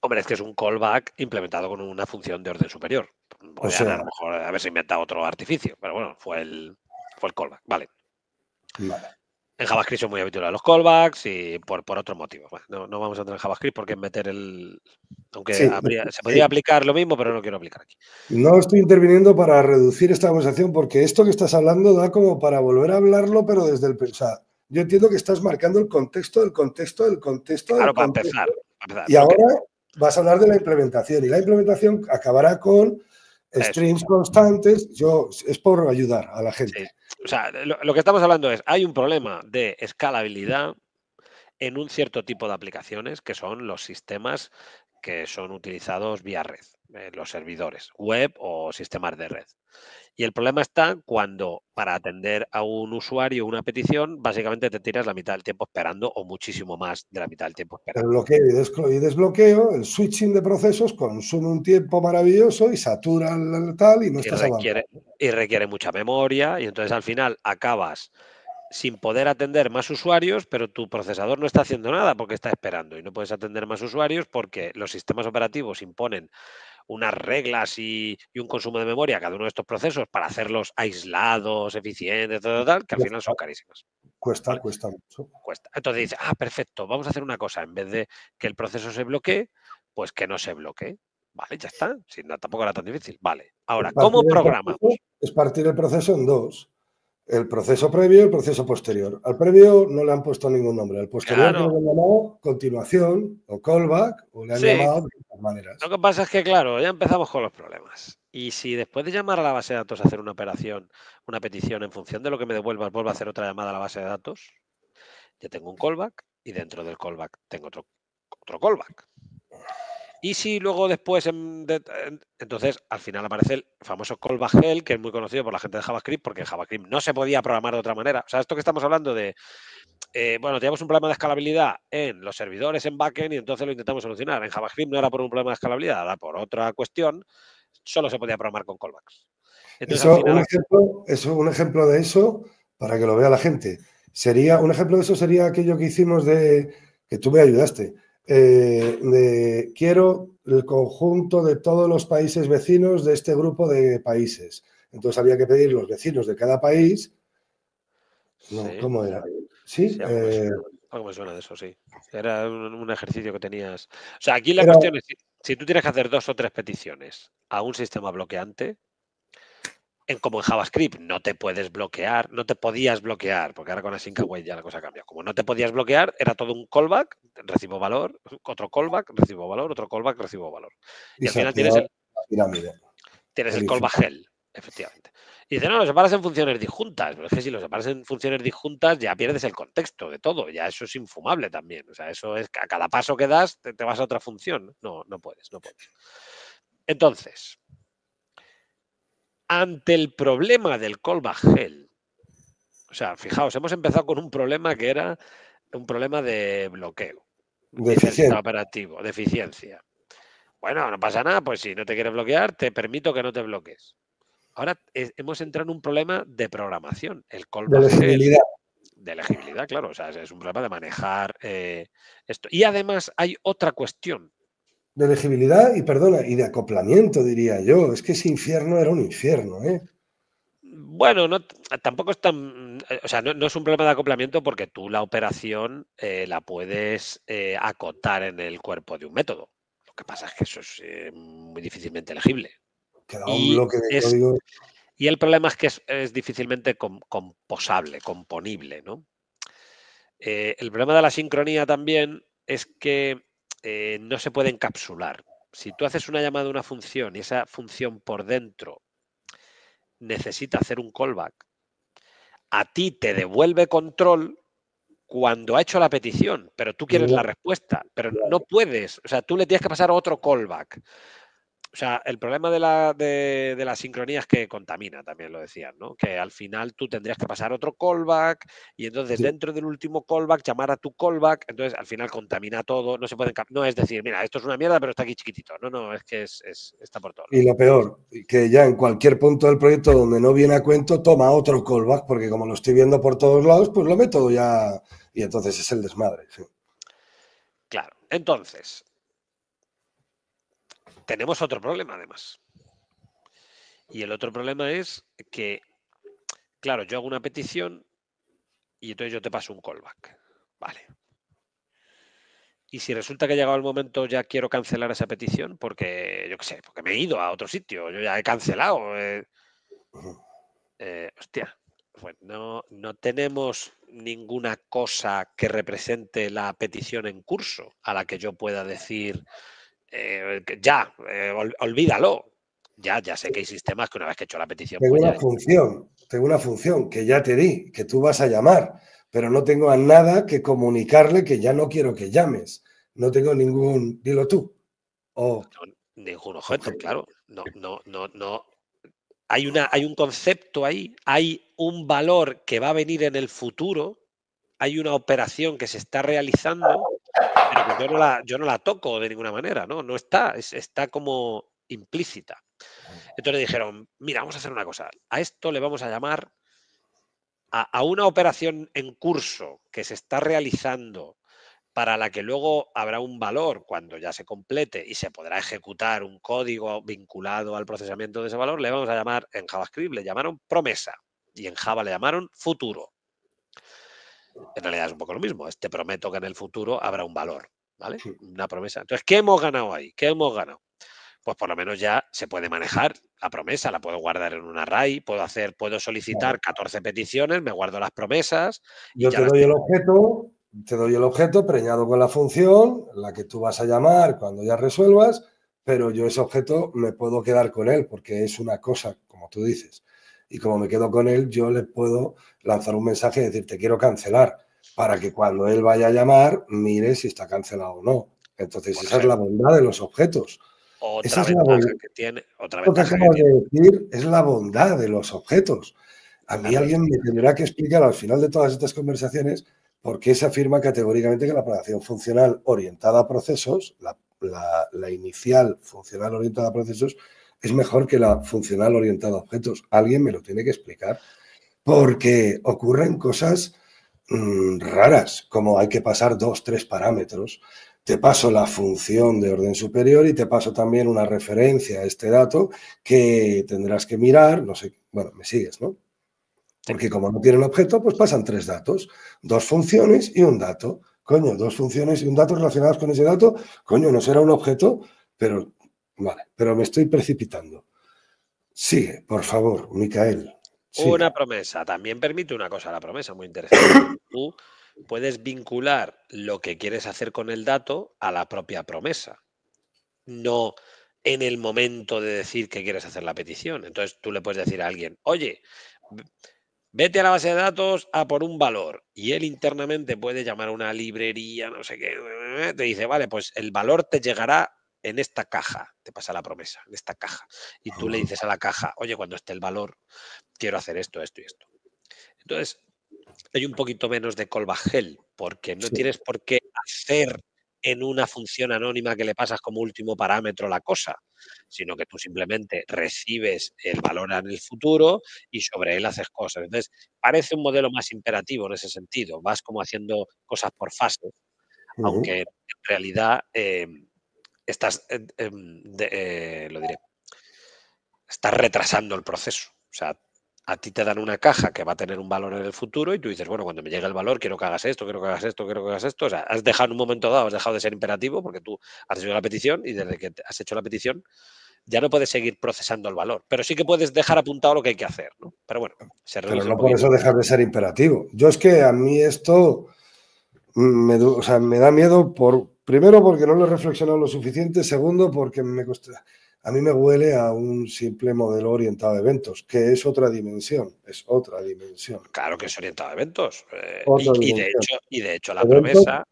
Speaker 4: Hombre, es que es un callback implementado con una función de orden superior.
Speaker 3: O sea,
Speaker 4: a lo mejor haberse inventado otro artificio, pero bueno, fue el callback. Vale. En JavaScript son muy habituales los callbacks y por otros motivos. Bueno, no vamos a entrar en JavaScript porque meter el... Aunque
Speaker 3: sí,
Speaker 4: se podría aplicar lo mismo, pero no quiero aplicar aquí.
Speaker 3: No estoy interviniendo para reducir esta conversación porque esto que estás hablando da como para volver a hablarlo, pero desde el pensar. Yo entiendo que estás marcando el contexto del contexto del contexto del
Speaker 4: Claro,
Speaker 3: contexto.
Speaker 4: para empezar.
Speaker 3: Y ahora vas a hablar de la implementación. Y la implementación acabará con streams constantes. Es por ayudar a la gente.
Speaker 4: Sí. O sea, lo que estamos hablando es, hay un problema de escalabilidad en un cierto tipo de aplicaciones que son los sistemas que son utilizados vía red, los servidores web o sistemas de red. Y el problema está cuando para atender a un usuario una petición, básicamente te tiras la mitad del tiempo esperando o muchísimo más de la mitad del tiempo esperando.
Speaker 3: El bloqueo y desbloqueo, el switching de procesos consume un tiempo maravilloso y satura el tal y no estás avanzando.
Speaker 4: Y requiere mucha memoria y entonces al final acabas sin poder atender más usuarios, pero tu procesador no está haciendo nada porque está esperando y no puedes atender más usuarios porque los sistemas operativos imponen unas reglas y un consumo de memoria a cada uno de estos procesos para hacerlos aislados, eficientes, tal, que al final son carísimas.
Speaker 3: Cuesta
Speaker 4: ¿vale?
Speaker 3: Cuesta mucho.
Speaker 4: Entonces dice, perfecto, vamos a hacer una cosa, en vez de que el proceso se bloquee, pues que no se bloquee. Vale, ya está, tampoco era tan difícil. Vale, ahora, ¿cómo programamos?
Speaker 3: Es partir el proceso en dos. El proceso previo y el proceso posterior. Al previo no le han puesto ningún nombre. Al posterior que le han llamado continuación o callback o le han llamado de otras maneras.
Speaker 4: Lo que pasa es que, claro, ya empezamos con los problemas. Y si después de llamar a la base de datos a hacer una operación, una petición, en función de lo que me devuelvas, vuelvo a hacer otra llamada a la base de datos, ya tengo un callback y dentro del callback tengo otro callback. Y si luego después, entonces al final aparece el famoso callback hell, que es muy conocido por la gente de JavaScript, porque en JavaScript no se podía programar de otra manera. O sea, esto que estamos hablando de, bueno, teníamos un problema de escalabilidad en los servidores en backend y entonces lo intentamos solucionar. En JavaScript no era por un problema de escalabilidad, era por otra cuestión. Solo se podía programar con callbacks. Entonces,
Speaker 3: un ejemplo de eso, para que lo vea la gente, un ejemplo de eso sería aquello que hicimos que tú me ayudaste. quiero el conjunto de todos los países vecinos de este grupo de países. Entonces había que pedir los vecinos de cada país. No,
Speaker 4: Sí.
Speaker 3: ¿cómo era? Sí,
Speaker 4: Sí, algo me suena de eso, sí. Era un ejercicio que tenías. O sea, aquí la
Speaker 3: era,
Speaker 4: cuestión es, si tú tienes que hacer 2 o 3 peticiones a un sistema bloqueante, como en JavaScript, no te puedes bloquear, no te podías bloquear, porque ahora con Async Await ya la cosa cambia. Como no te podías bloquear, era todo un callback, recibo valor, otro callback, recibo valor, otro callback, recibo valor. Y
Speaker 3: y
Speaker 4: al
Speaker 3: se
Speaker 4: final
Speaker 3: activaba la pirámide.
Speaker 4: tienes el
Speaker 3: El
Speaker 4: callback hell, efectivamente. Y dice, no, lo separas en funciones disjuntas. Pero es que si lo separas en funciones disjuntas ya pierdes el contexto de todo. Ya eso es infumable también. O sea, eso es que a cada paso que das te vas a otra función. No, no puedes, no puedes. Entonces, ante el problema del callback hell, o sea, fijaos, hemos empezado con un problema que era un problema de bloqueo. Dice el sistema operativo, de eficiencia. Bueno, no pasa nada, pues si no te quieres bloquear, te permito que no te bloques. Ahora hemos entrado en un problema de programación, el
Speaker 3: de
Speaker 4: callback hell,
Speaker 3: legibilidad.
Speaker 4: de legibilidad, claro, o sea, es un problema de manejar esto. Y además hay otra cuestión.
Speaker 3: De legibilidad y, perdona, y de acoplamiento, diría yo. Es que ese infierno era un infierno, ¿eh?
Speaker 4: Bueno, no, tampoco es tan, o sea, no es un problema de acoplamiento porque tú la operación la puedes acotar en el cuerpo de un método. Lo que pasa es que eso es muy difícilmente legible.
Speaker 3: Quedaba un
Speaker 4: Y
Speaker 3: bloque de código.
Speaker 4: Y el problema es que es difícilmente composable, componible, ¿no? El problema de la sincronía también es que no se puede encapsular. Si tú haces una llamada a una función y esa función por dentro necesita hacer un callback, a ti te devuelve control cuando ha hecho la petición, pero tú quieres la respuesta, pero no puedes. O sea, tú le tienes que pasar otro callback. O sea, el problema de la sincronía es que contamina, también lo decían, ¿no? Que al final tú tendrías que pasar otro callback y entonces dentro del último callback llamar a tu callback, entonces al final contamina todo, no se pueden, no es decir, mira, esto es una mierda, pero está aquí chiquitito. No, no, es que está por todos
Speaker 3: Y
Speaker 4: lados.
Speaker 3: lo peor, que ya en cualquier punto del proyecto donde no viene a cuento, toma otro callback, porque como lo estoy viendo por todos lados, pues lo meto ya. Y entonces es el desmadre. Sí.
Speaker 4: Claro. Entonces, tenemos otro problema además. Y el otro problema es que, claro, yo hago una petición y entonces yo te paso un callback. Vale. Y si resulta que ha llegado el momento, ya quiero cancelar esa petición porque, yo qué sé, porque me he ido a otro sitio, yo ya he cancelado. Hostia, pues no tenemos ninguna cosa que represente la petición en curso a la que yo pueda decir, olvídalo. Ya sé que hay sistemas que una vez que he hecho la petición,
Speaker 3: Tengo
Speaker 4: pues
Speaker 3: una
Speaker 4: ya.
Speaker 3: función que ya te di, que tú vas a llamar, pero no tengo a nada que comunicarle que ya no quiero que llames. No tengo ningún, dilo tú. O
Speaker 4: Ningún objeto, claro. No. Hay un concepto ahí, hay un valor que va a venir en el futuro, hay una operación que se está realizando, pero que yo no la toco de ninguna manera, ¿no? No está, está como implícita. Entonces dijeron, mira, vamos a hacer una cosa. A esto le vamos a llamar a una operación en curso que se está realizando para la que luego habrá un valor cuando ya se complete y se podrá ejecutar un código vinculado al procesamiento de ese valor, le vamos a llamar, en JavaScript le llamaron promesa y en Java le llamaron futuro. En realidad es un poco lo mismo, te prometo que en el futuro habrá un valor, ¿vale? Una promesa. Entonces, ¿qué hemos ganado ahí? ¿Qué hemos ganado? Pues por lo menos ya se puede manejar la promesa, la puedo guardar en un array, puedo solicitar 14 peticiones, me guardo las promesas y
Speaker 3: yo
Speaker 4: ya las tengo.
Speaker 3: te doy el objeto preñado con la función, la que tú vas a llamar cuando ya resuelvas, pero yo ese objeto me puedo quedar con él porque es una cosa, como tú dices. Y como me quedo con él, yo le puedo lanzar un mensaje y decir, te quiero cancelar, para que cuando él vaya a llamar, mire si está cancelado o no. Entonces, esa es la bondad de los objetos. Esa
Speaker 4: Otra
Speaker 3: es la
Speaker 4: ventaja
Speaker 3: bondad.
Speaker 4: que tiene, otra
Speaker 3: Lo que
Speaker 4: ventaja que
Speaker 3: acabas
Speaker 4: tiene.
Speaker 3: de decir es la bondad de los objetos. A mí
Speaker 4: Claro,
Speaker 3: alguien me tendrá que explicar al final de todas estas conversaciones por qué se afirma categóricamente que la programación funcional orientada a procesos, la inicial funcional orientada a procesos, es mejor que la funcional orientada a objetos. Alguien me lo tiene que explicar. Porque ocurren cosas raras, como hay que pasar 2, 3 parámetros te paso la función de orden superior y te paso también una referencia a este dato que tendrás que mirar, no sé, bueno, me sigues, ¿no? Porque como no tienen objeto, pues pasan 3 datos, 2 funciones y un dato. Coño, 2 funciones y un dato relacionados con ese dato, coño, no será un objeto, pero vale, pero me estoy precipitando. Sigue, por favor, Micael. Sigue.
Speaker 4: Una promesa. También permite una cosa la promesa, muy interesante. Tú puedes vincular lo que quieres hacer con el dato a la propia promesa, no en el momento de decir que quieres hacer la petición. Entonces tú le puedes decir a alguien, oye, vete a la base de datos a por un valor. Y él internamente puede llamar a una librería, no sé qué, te dice, vale, pues el valor te llegará en esta caja, te pasa la promesa, en esta caja. Y tú le dices a la caja, oye, cuando esté el valor, quiero hacer esto, esto y esto. Entonces, hay un poquito menos de callback porque no tienes por qué hacer en una función anónima que le pasas como último parámetro la cosa, sino que tú simplemente recibes el valor en el futuro y sobre él haces cosas. Entonces, parece un modelo más imperativo en ese sentido. Vas como haciendo cosas por fases, aunque en realidad estás, lo diré, estás retrasando el proceso. O sea, a ti te dan una caja que va a tener un valor en el futuro y tú dices, bueno, cuando me llegue el valor quiero que hagas esto, quiero que hagas esto, quiero que hagas esto. O sea, has dejado en un momento dado, has dejado de ser imperativo porque tú has hecho la petición y desde que has hecho la petición ya no puedes seguir procesando el valor. Pero sí que puedes dejar apuntado lo que hay que hacer, ¿no? Pero bueno, se
Speaker 3: Pero
Speaker 4: reduce un
Speaker 3: no por
Speaker 4: poquito.
Speaker 3: eso dejar de ser imperativo. Yo es que a mí esto o sea, me da miedo primero porque no lo he reflexionado lo suficiente, segundo porque a mí me huele a un simple modelo orientado a eventos, que es otra dimensión,
Speaker 4: Claro que es orientado a eventos.
Speaker 3: Otra
Speaker 4: Y
Speaker 3: dimensión.
Speaker 4: de hecho la promesa...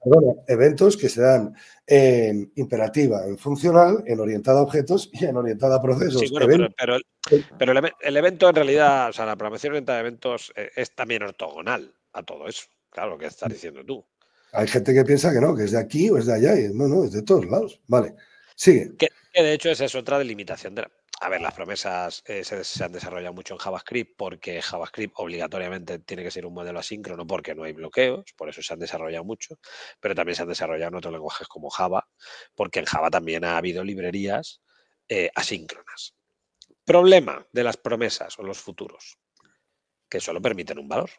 Speaker 3: Eventos que se dan en imperativa, en funcional, en orientada a objetos y en orientada a
Speaker 4: Sí,
Speaker 3: procesos.
Speaker 4: bueno, pero el evento en realidad, o sea, la programación orientada a eventos es también ortogonal a todo eso. Claro, lo que estás diciendo tú.
Speaker 3: Hay gente que piensa que no, que es de aquí o es de allá. Y no, es de todos lados. Vale, sigue.
Speaker 4: Que de hecho esa es otra delimitación de la... A ver, las promesas se han desarrollado mucho en JavaScript porque JavaScript obligatoriamente tiene que ser un modelo asíncrono porque no hay bloqueos, por eso se han desarrollado mucho, pero también se han desarrollado en otros lenguajes como Java, porque en Java también ha habido librerías asíncronas. Problema de las promesas o los futuros, que solo permiten un valor.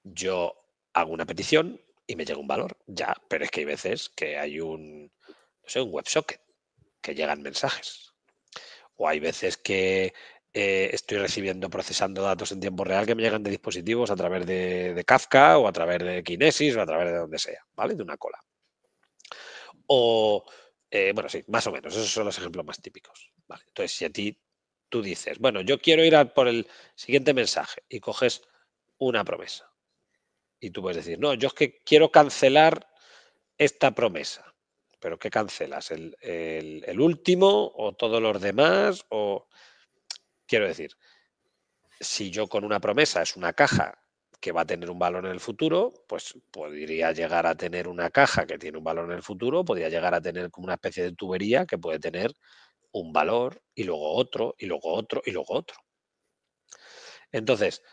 Speaker 4: Yo hago una petición y me llega un valor, ya, pero es que hay veces que hay no sé, un WebSocket, que llegan mensajes. O hay veces que estoy procesando datos en tiempo real que me llegan de dispositivos a través de Kafka o a través de Kinesis o a través de donde sea, ¿vale? De una cola. O, bueno, sí, más o menos, esos son los ejemplos más típicos, ¿vale? Entonces, si tú dices, bueno, yo quiero ir por el siguiente mensaje y coges una promesa y tú puedes decir, no, yo es que quiero cancelar esta promesa. ¿Pero qué cancelas? ¿El último o todos los demás? O quiero decir, si yo con una promesa es una caja que va a tener un valor en el futuro, pues podría llegar a tener una caja que tiene un valor en el futuro, podría llegar a tener como una especie de tubería que puede tener un valor y luego otro y luego otro y luego otro. Entonces,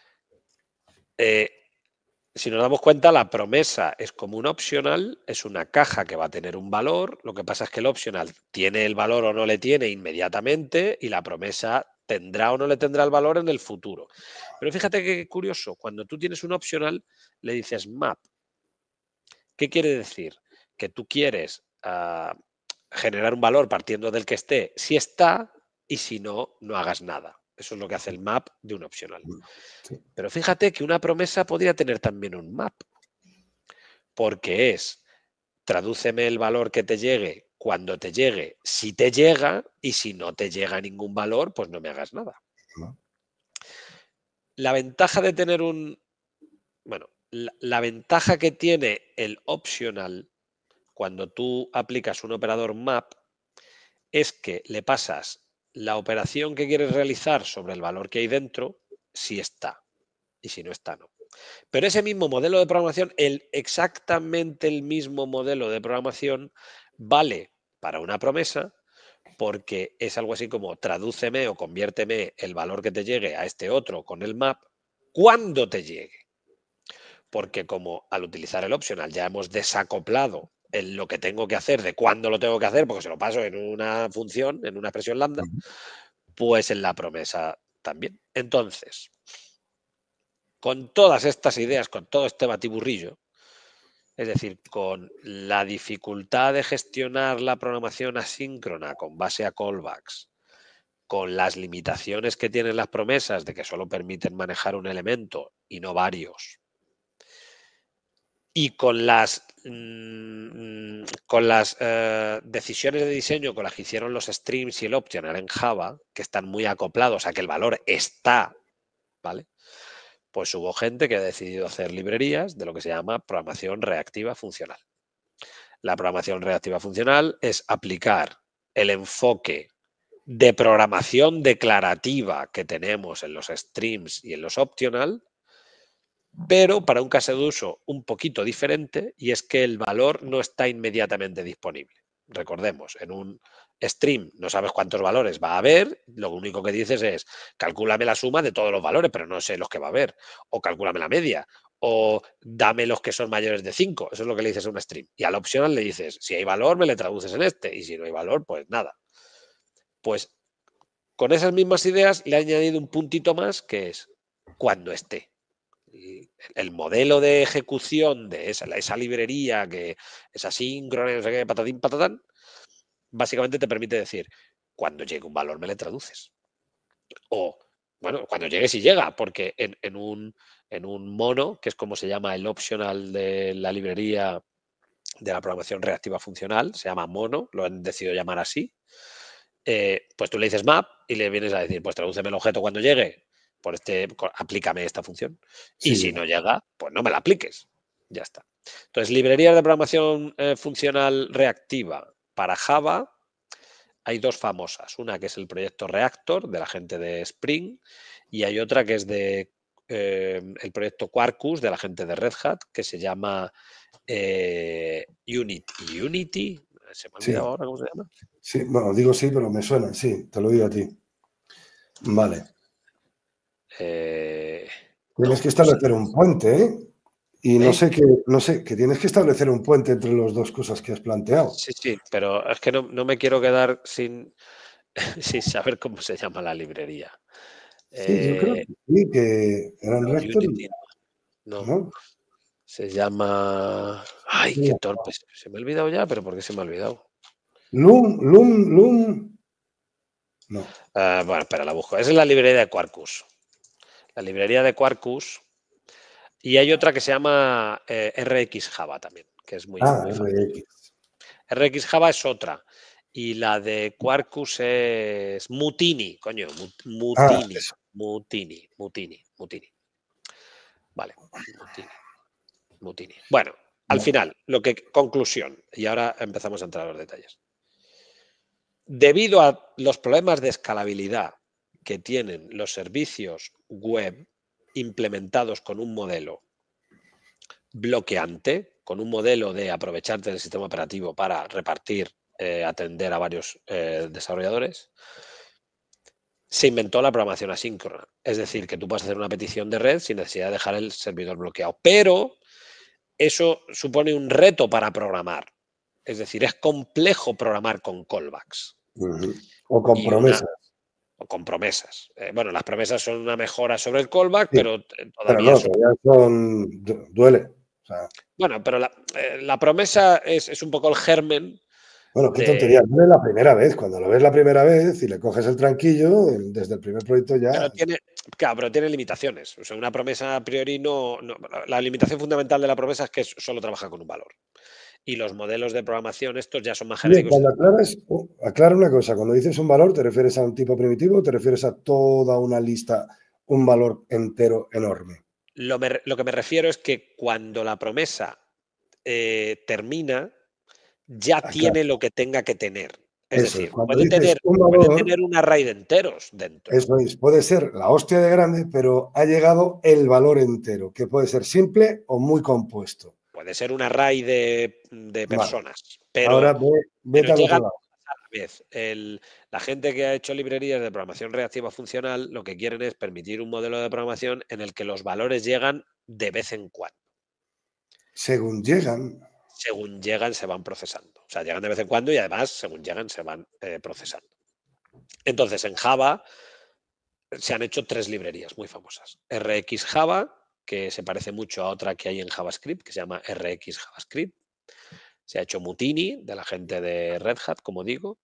Speaker 4: si nos damos cuenta, la promesa es como un optional, es una caja que va a tener un valor. Lo que pasa es que el optional tiene el valor o no le tiene inmediatamente y la promesa tendrá o no le tendrá el valor en el futuro. Pero fíjate qué curioso, cuando tú tienes un optional, le dices map. ¿Qué quiere decir? Que tú quieres generar un valor partiendo del que esté, si está, y si no, no hagas nada. Eso es lo que hace el map de un optional. Pero fíjate que una promesa podría tener también un map, porque tradúceme el valor que te llegue cuando te llegue, si te llega, y si no te llega ningún valor, pues no me hagas nada. La ventaja de tener bueno, la ventaja que tiene el optional cuando tú aplicas un operador map es que le pasas la operación que quieres realizar sobre el valor que hay dentro, si está, y si no está, no. Pero ese mismo modelo de programación, exactamente el mismo modelo de programación, vale para una promesa porque es algo así como tradúceme o conviérteme el valor que te llegue a este otro con el map cuando te llegue. Porque como al utilizar el optional ya hemos desacoplado en lo que tengo que hacer, de cuándo lo tengo que hacer, porque se lo paso en una función, en una expresión lambda, pues en la promesa también. Entonces, con todas estas ideas, con todo este batiburrillo, es decir, con la dificultad de gestionar la programación asíncrona con base a callbacks, con las limitaciones que tienen las promesas de que solo permiten manejar un elemento y no varios, y con las decisiones de diseño con las que hicieron los streams y el optional en Java, que están muy acoplados a que el valor está, ¿vale? Pues hubo gente que ha decidido hacer librerías de lo que se llama programación reactiva funcional. La programación reactiva funcional es aplicar el enfoque de programación declarativa que tenemos en los streams y en los optional, pero para un caso de uso un poquito diferente, y es que el valor no está inmediatamente disponible. Recordemos, en un stream no sabes cuántos valores va a haber, lo único que dices es calcúlame la suma de todos los valores, pero no sé los que va a haber, o calcúlame la media, o dame los que son mayores de 5, eso es lo que le dices a un stream. Y al optional le dices, si hay valor me le traduces en este, y si no hay valor, pues nada. Pues con esas mismas ideas le he añadido un puntito más que es cuando esté. Y el modelo de ejecución de esa librería que es asíncrona, no sé qué, patatín, patatán, básicamente te permite decir, cuando llegue un valor me le traduces. O, bueno, cuando llegue si llega, porque en un mono, que es como se llama el optional de la librería de la programación reactiva funcional, se llama mono, lo han decidido llamar así, pues tú le dices map y le vienes a decir, pues tradúceme el objeto cuando llegue, aplícame esta función. Y
Speaker 3: Sí.
Speaker 4: si no llega, pues no me la apliques. Ya está. Entonces, librerías de programación funcional reactiva para Java hay dos famosas. Una que es el proyecto Reactor de la gente de Spring y hay otra que es de el proyecto Quarkus de la gente de Red Hat que se llama Unity. Unity, se me ha olvidado ahora cómo se llama.
Speaker 3: Sí, bueno, digo sí, pero me suena, sí, te lo digo a ti. Vale. Tienes que establecer un puente, ¿eh? Y no sé, que tienes que establecer un puente entre las dos cosas que has planteado.
Speaker 4: Sí, pero es que no me quiero quedar sin saber cómo se llama la librería.
Speaker 3: Sí, yo creo que sí, que eran
Speaker 4: No,
Speaker 3: Reactor,
Speaker 4: Unity no.
Speaker 3: ¿no?
Speaker 4: Se llama... Ay, qué torpe. Se me ha olvidado ya, pero ¿por qué se me ha olvidado?
Speaker 3: Loom. No.
Speaker 4: Bueno, espera, la busco. Esa es la librería de Quarkus. La librería de Quarkus. Y hay otra que se llama RX Java también, que es muy famosa.
Speaker 3: RX.
Speaker 4: RX Java es otra. Y la de Quarkus es Mutini, coño. Mutini. Vale, Mutini. Bueno, al final, conclusión, y ahora empezamos a entrar a los detalles. Debido a los problemas de escalabilidad que tienen los servicios web implementados con un modelo bloqueante, con un modelo de aprovecharte del sistema operativo para repartir, atender a varios desarrolladores, se inventó la programación asíncrona. Es decir, que tú puedes hacer una petición de red sin necesidad de dejar el servidor bloqueado. Pero eso supone un reto para programar. Es decir, es complejo programar con callbacks.
Speaker 3: O con promesas.
Speaker 4: O con promesas. Bueno, las promesas son una mejora sobre el callback,
Speaker 3: Sí,
Speaker 4: pero todavía
Speaker 3: duele. O sea,
Speaker 4: bueno, pero la promesa es un poco el germen.
Speaker 3: Bueno, qué tontería. Duele la primera vez. Cuando lo ves la primera vez y le coges el tranquillo, desde el primer proyecto ya.
Speaker 4: Pero tiene limitaciones. O sea, una promesa a priori no. La limitación fundamental de la promesa es que solo trabaja con un valor. Y los modelos de programación estos ya son más genéricos.
Speaker 3: Cuando aclara una cosa, cuando dices un valor, ¿te refieres a un tipo primitivo o te refieres a toda una lista, un valor entero enorme?
Speaker 4: Lo que me refiero es que cuando la promesa termina, ya tiene lo que tenga que tener. Es decir, puede tener un array de enteros dentro.
Speaker 3: Eso es, puede ser la hostia de grande, pero ha llegado el valor entero, que puede ser simple o muy compuesto.
Speaker 4: Puede ser un array de personas, pero,
Speaker 3: ahora vete al otro lado.
Speaker 4: A la vez. La gente que ha hecho librerías de programación reactiva funcional lo que quieren es permitir un modelo de programación en el que los valores llegan de vez en cuando.
Speaker 3: Según llegan.
Speaker 4: según llegan se van procesando. O sea, llegan de vez en cuando y además, según llegan, se van procesando. Entonces, en Java se han hecho 3 librerías muy famosas. RX Java, que se parece mucho a otra que hay en JavaScript, que se llama RX JavaScript. Se ha hecho Mutiny, de la gente de Red Hat, como digo,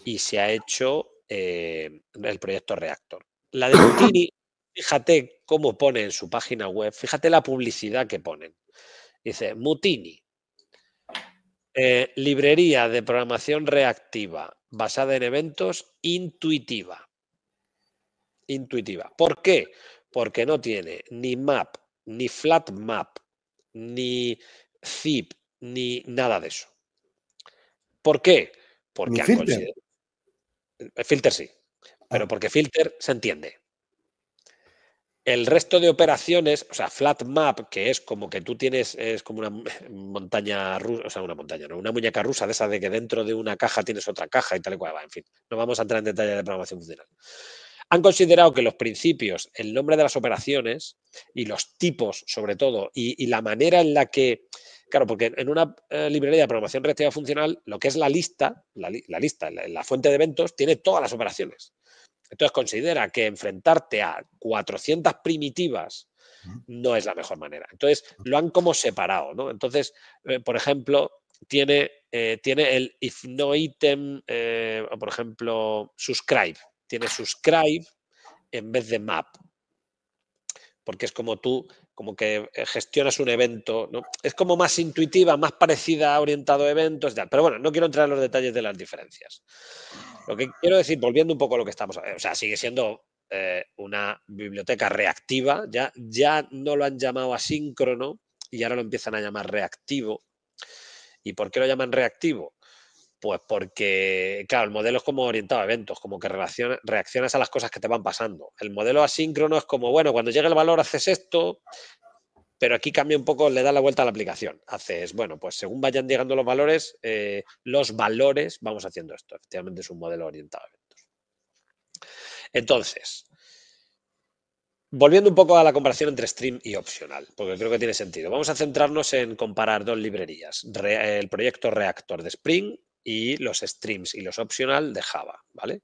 Speaker 4: y se ha hecho el proyecto Reactor. La de Mutiny, fíjate cómo pone en su página web, fíjate la publicidad que ponen. Dice, Mutiny, librería de programación reactiva basada en eventos intuitiva. Intuitiva. ¿Por qué? Porque no tiene ni map, ni flat map, ni zip, ni nada de eso. ¿Por qué? Porque
Speaker 3: Ni
Speaker 4: han
Speaker 3: filter.
Speaker 4: considerado. Filter sí, pero porque filter se entiende. El resto de operaciones, o sea, flat map, que es como que tú tienes, es como una montaña rusa, o sea, una montaña, no, una muñeca rusa de esa de que dentro de una caja tienes otra caja y tal y cual, va, en fin, no vamos a entrar en detalle de programación funcional. Han considerado que los principios, el nombre de las operaciones y los tipos, sobre todo, y la manera en la que, claro, porque en una librería de programación reactiva funcional, lo que es la lista, la fuente de eventos, tiene todas las operaciones. Entonces considera que enfrentarte a 400 primitivas no es la mejor manera. Entonces lo han como separado, ¿no? Entonces, por ejemplo, tiene el if no item, por ejemplo, subscribe. Tiene subscribe en vez de map. Porque es como tú, como que gestionas un evento, ¿no? Es como más intuitiva, más parecida a orientado a eventos, ya. Pero bueno, no quiero entrar en los detalles de las diferencias. Lo que quiero decir, volviendo un poco a lo que estamos, o sea, sigue siendo una biblioteca reactiva, ya no lo han llamado asíncrono y ahora lo empiezan a llamar reactivo. ¿Y por qué lo llaman reactivo? Pues porque, claro, el modelo es como orientado a eventos, como que reaccionas a las cosas que te van pasando. El modelo asíncrono es como, bueno, cuando llega el valor haces esto, pero aquí cambia un poco, le da la vuelta a la aplicación. Haces, bueno, pues según vayan llegando los valores, vamos haciendo esto. Efectivamente es un modelo orientado a eventos. Entonces, volviendo un poco a la comparación entre stream y opcional, porque creo que tiene sentido. Vamos a centrarnos en comparar 2 librerías, el proyecto Reactor de Spring y los streams y los optional de Java, ¿vale?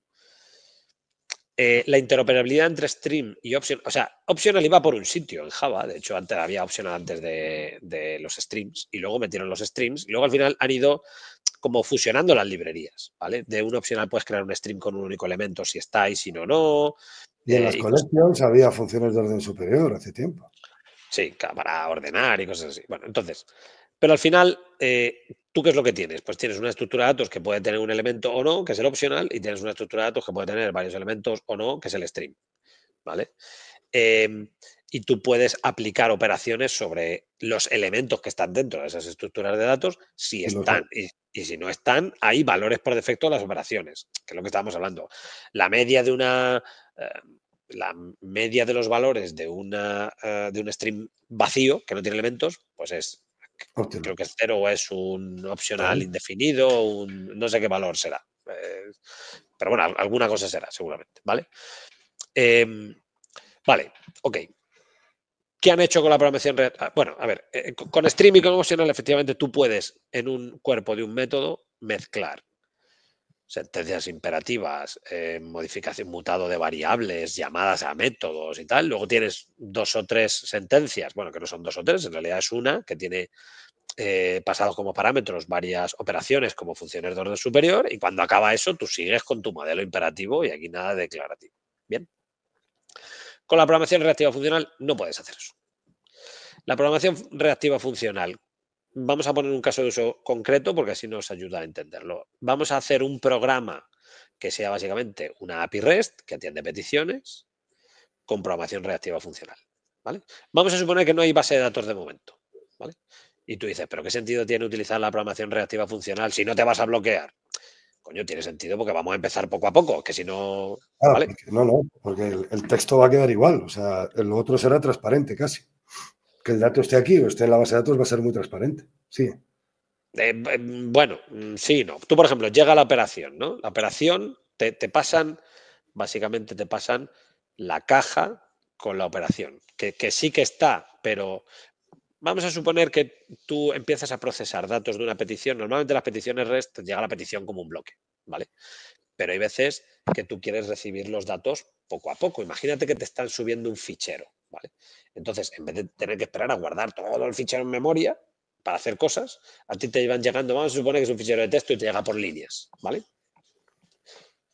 Speaker 4: La interoperabilidad entre stream y optional, o sea, optional iba por un sitio en Java, de hecho antes había optional antes de los streams y luego metieron los streams y luego al final han ido como fusionando las librerías, ¿vale? De un optional puedes crear un stream con un único elemento si está y si no, no.
Speaker 3: Y en las collections había funciones de orden superior hace tiempo.
Speaker 4: Sí, para ordenar y cosas así. Bueno, entonces, pero al final, ¿tú qué es lo que tienes? Pues tienes una estructura de datos que puede tener un elemento o no, que es el optional, y tienes una estructura de datos que puede tener varios elementos o no, que es el stream, ¿vale? Y tú puedes aplicar operaciones sobre los elementos que están dentro de esas estructuras de datos, si están. Y si no están, hay valores por defecto de las operaciones, que es lo que estábamos hablando. La media de la media de los valores de un stream vacío, que no tiene elementos, pues es, creo que es 0 o es un opcional indefinido, no sé qué valor será. Pero bueno, alguna cosa será, seguramente, ¿vale? Vale, ok. ¿Qué han hecho con la programación? Bueno, a ver, con stream y con opcional, efectivamente, tú puedes en un cuerpo de un método mezclar sentencias imperativas, modificación, mutado de variables, llamadas a métodos y tal. Luego tienes 2 o 3 sentencias, bueno, que no son 2 o 3, en realidad es una que tiene pasados como parámetros varias operaciones como funciones de orden superior y cuando acaba eso tú sigues con tu modelo imperativo y aquí nada declarativo. Bien. Con la programación reactiva funcional no puedes hacer eso. La programación reactiva funcional, vamos a poner un caso de uso concreto porque así nos ayuda a entenderlo. Vamos a hacer un programa que sea básicamente una API REST que atiende peticiones con programación reactiva funcional, ¿vale? Vamos a suponer que no hay base de datos de momento, ¿vale? Y tú dices, ¿pero qué sentido tiene utilizar la programación reactiva funcional si no te vas a bloquear? Coño, tiene sentido porque vamos a empezar poco a poco, que si no, ¿vale?
Speaker 3: Porque el texto va a quedar igual, o sea, lo otro será transparente casi. Que el dato esté aquí o esté en la base de datos va a ser muy transparente, sí.
Speaker 4: Bueno, sí, no. Tú, por ejemplo, llega la operación, ¿no? La operación te pasan, básicamente te pasan la caja con la operación, que sí que está, pero vamos a suponer que tú empiezas a procesar datos de una petición. Normalmente las peticiones REST te llega la petición como un bloque, ¿vale? Pero hay veces que tú quieres recibir los datos poco a poco. Imagínate que te están subiendo un fichero, ¿vale? Entonces, en vez de tener que esperar a guardar todo el fichero en memoria para hacer cosas, a ti te van llegando, vamos a suponer que es un fichero de texto y te llega por líneas, ¿vale?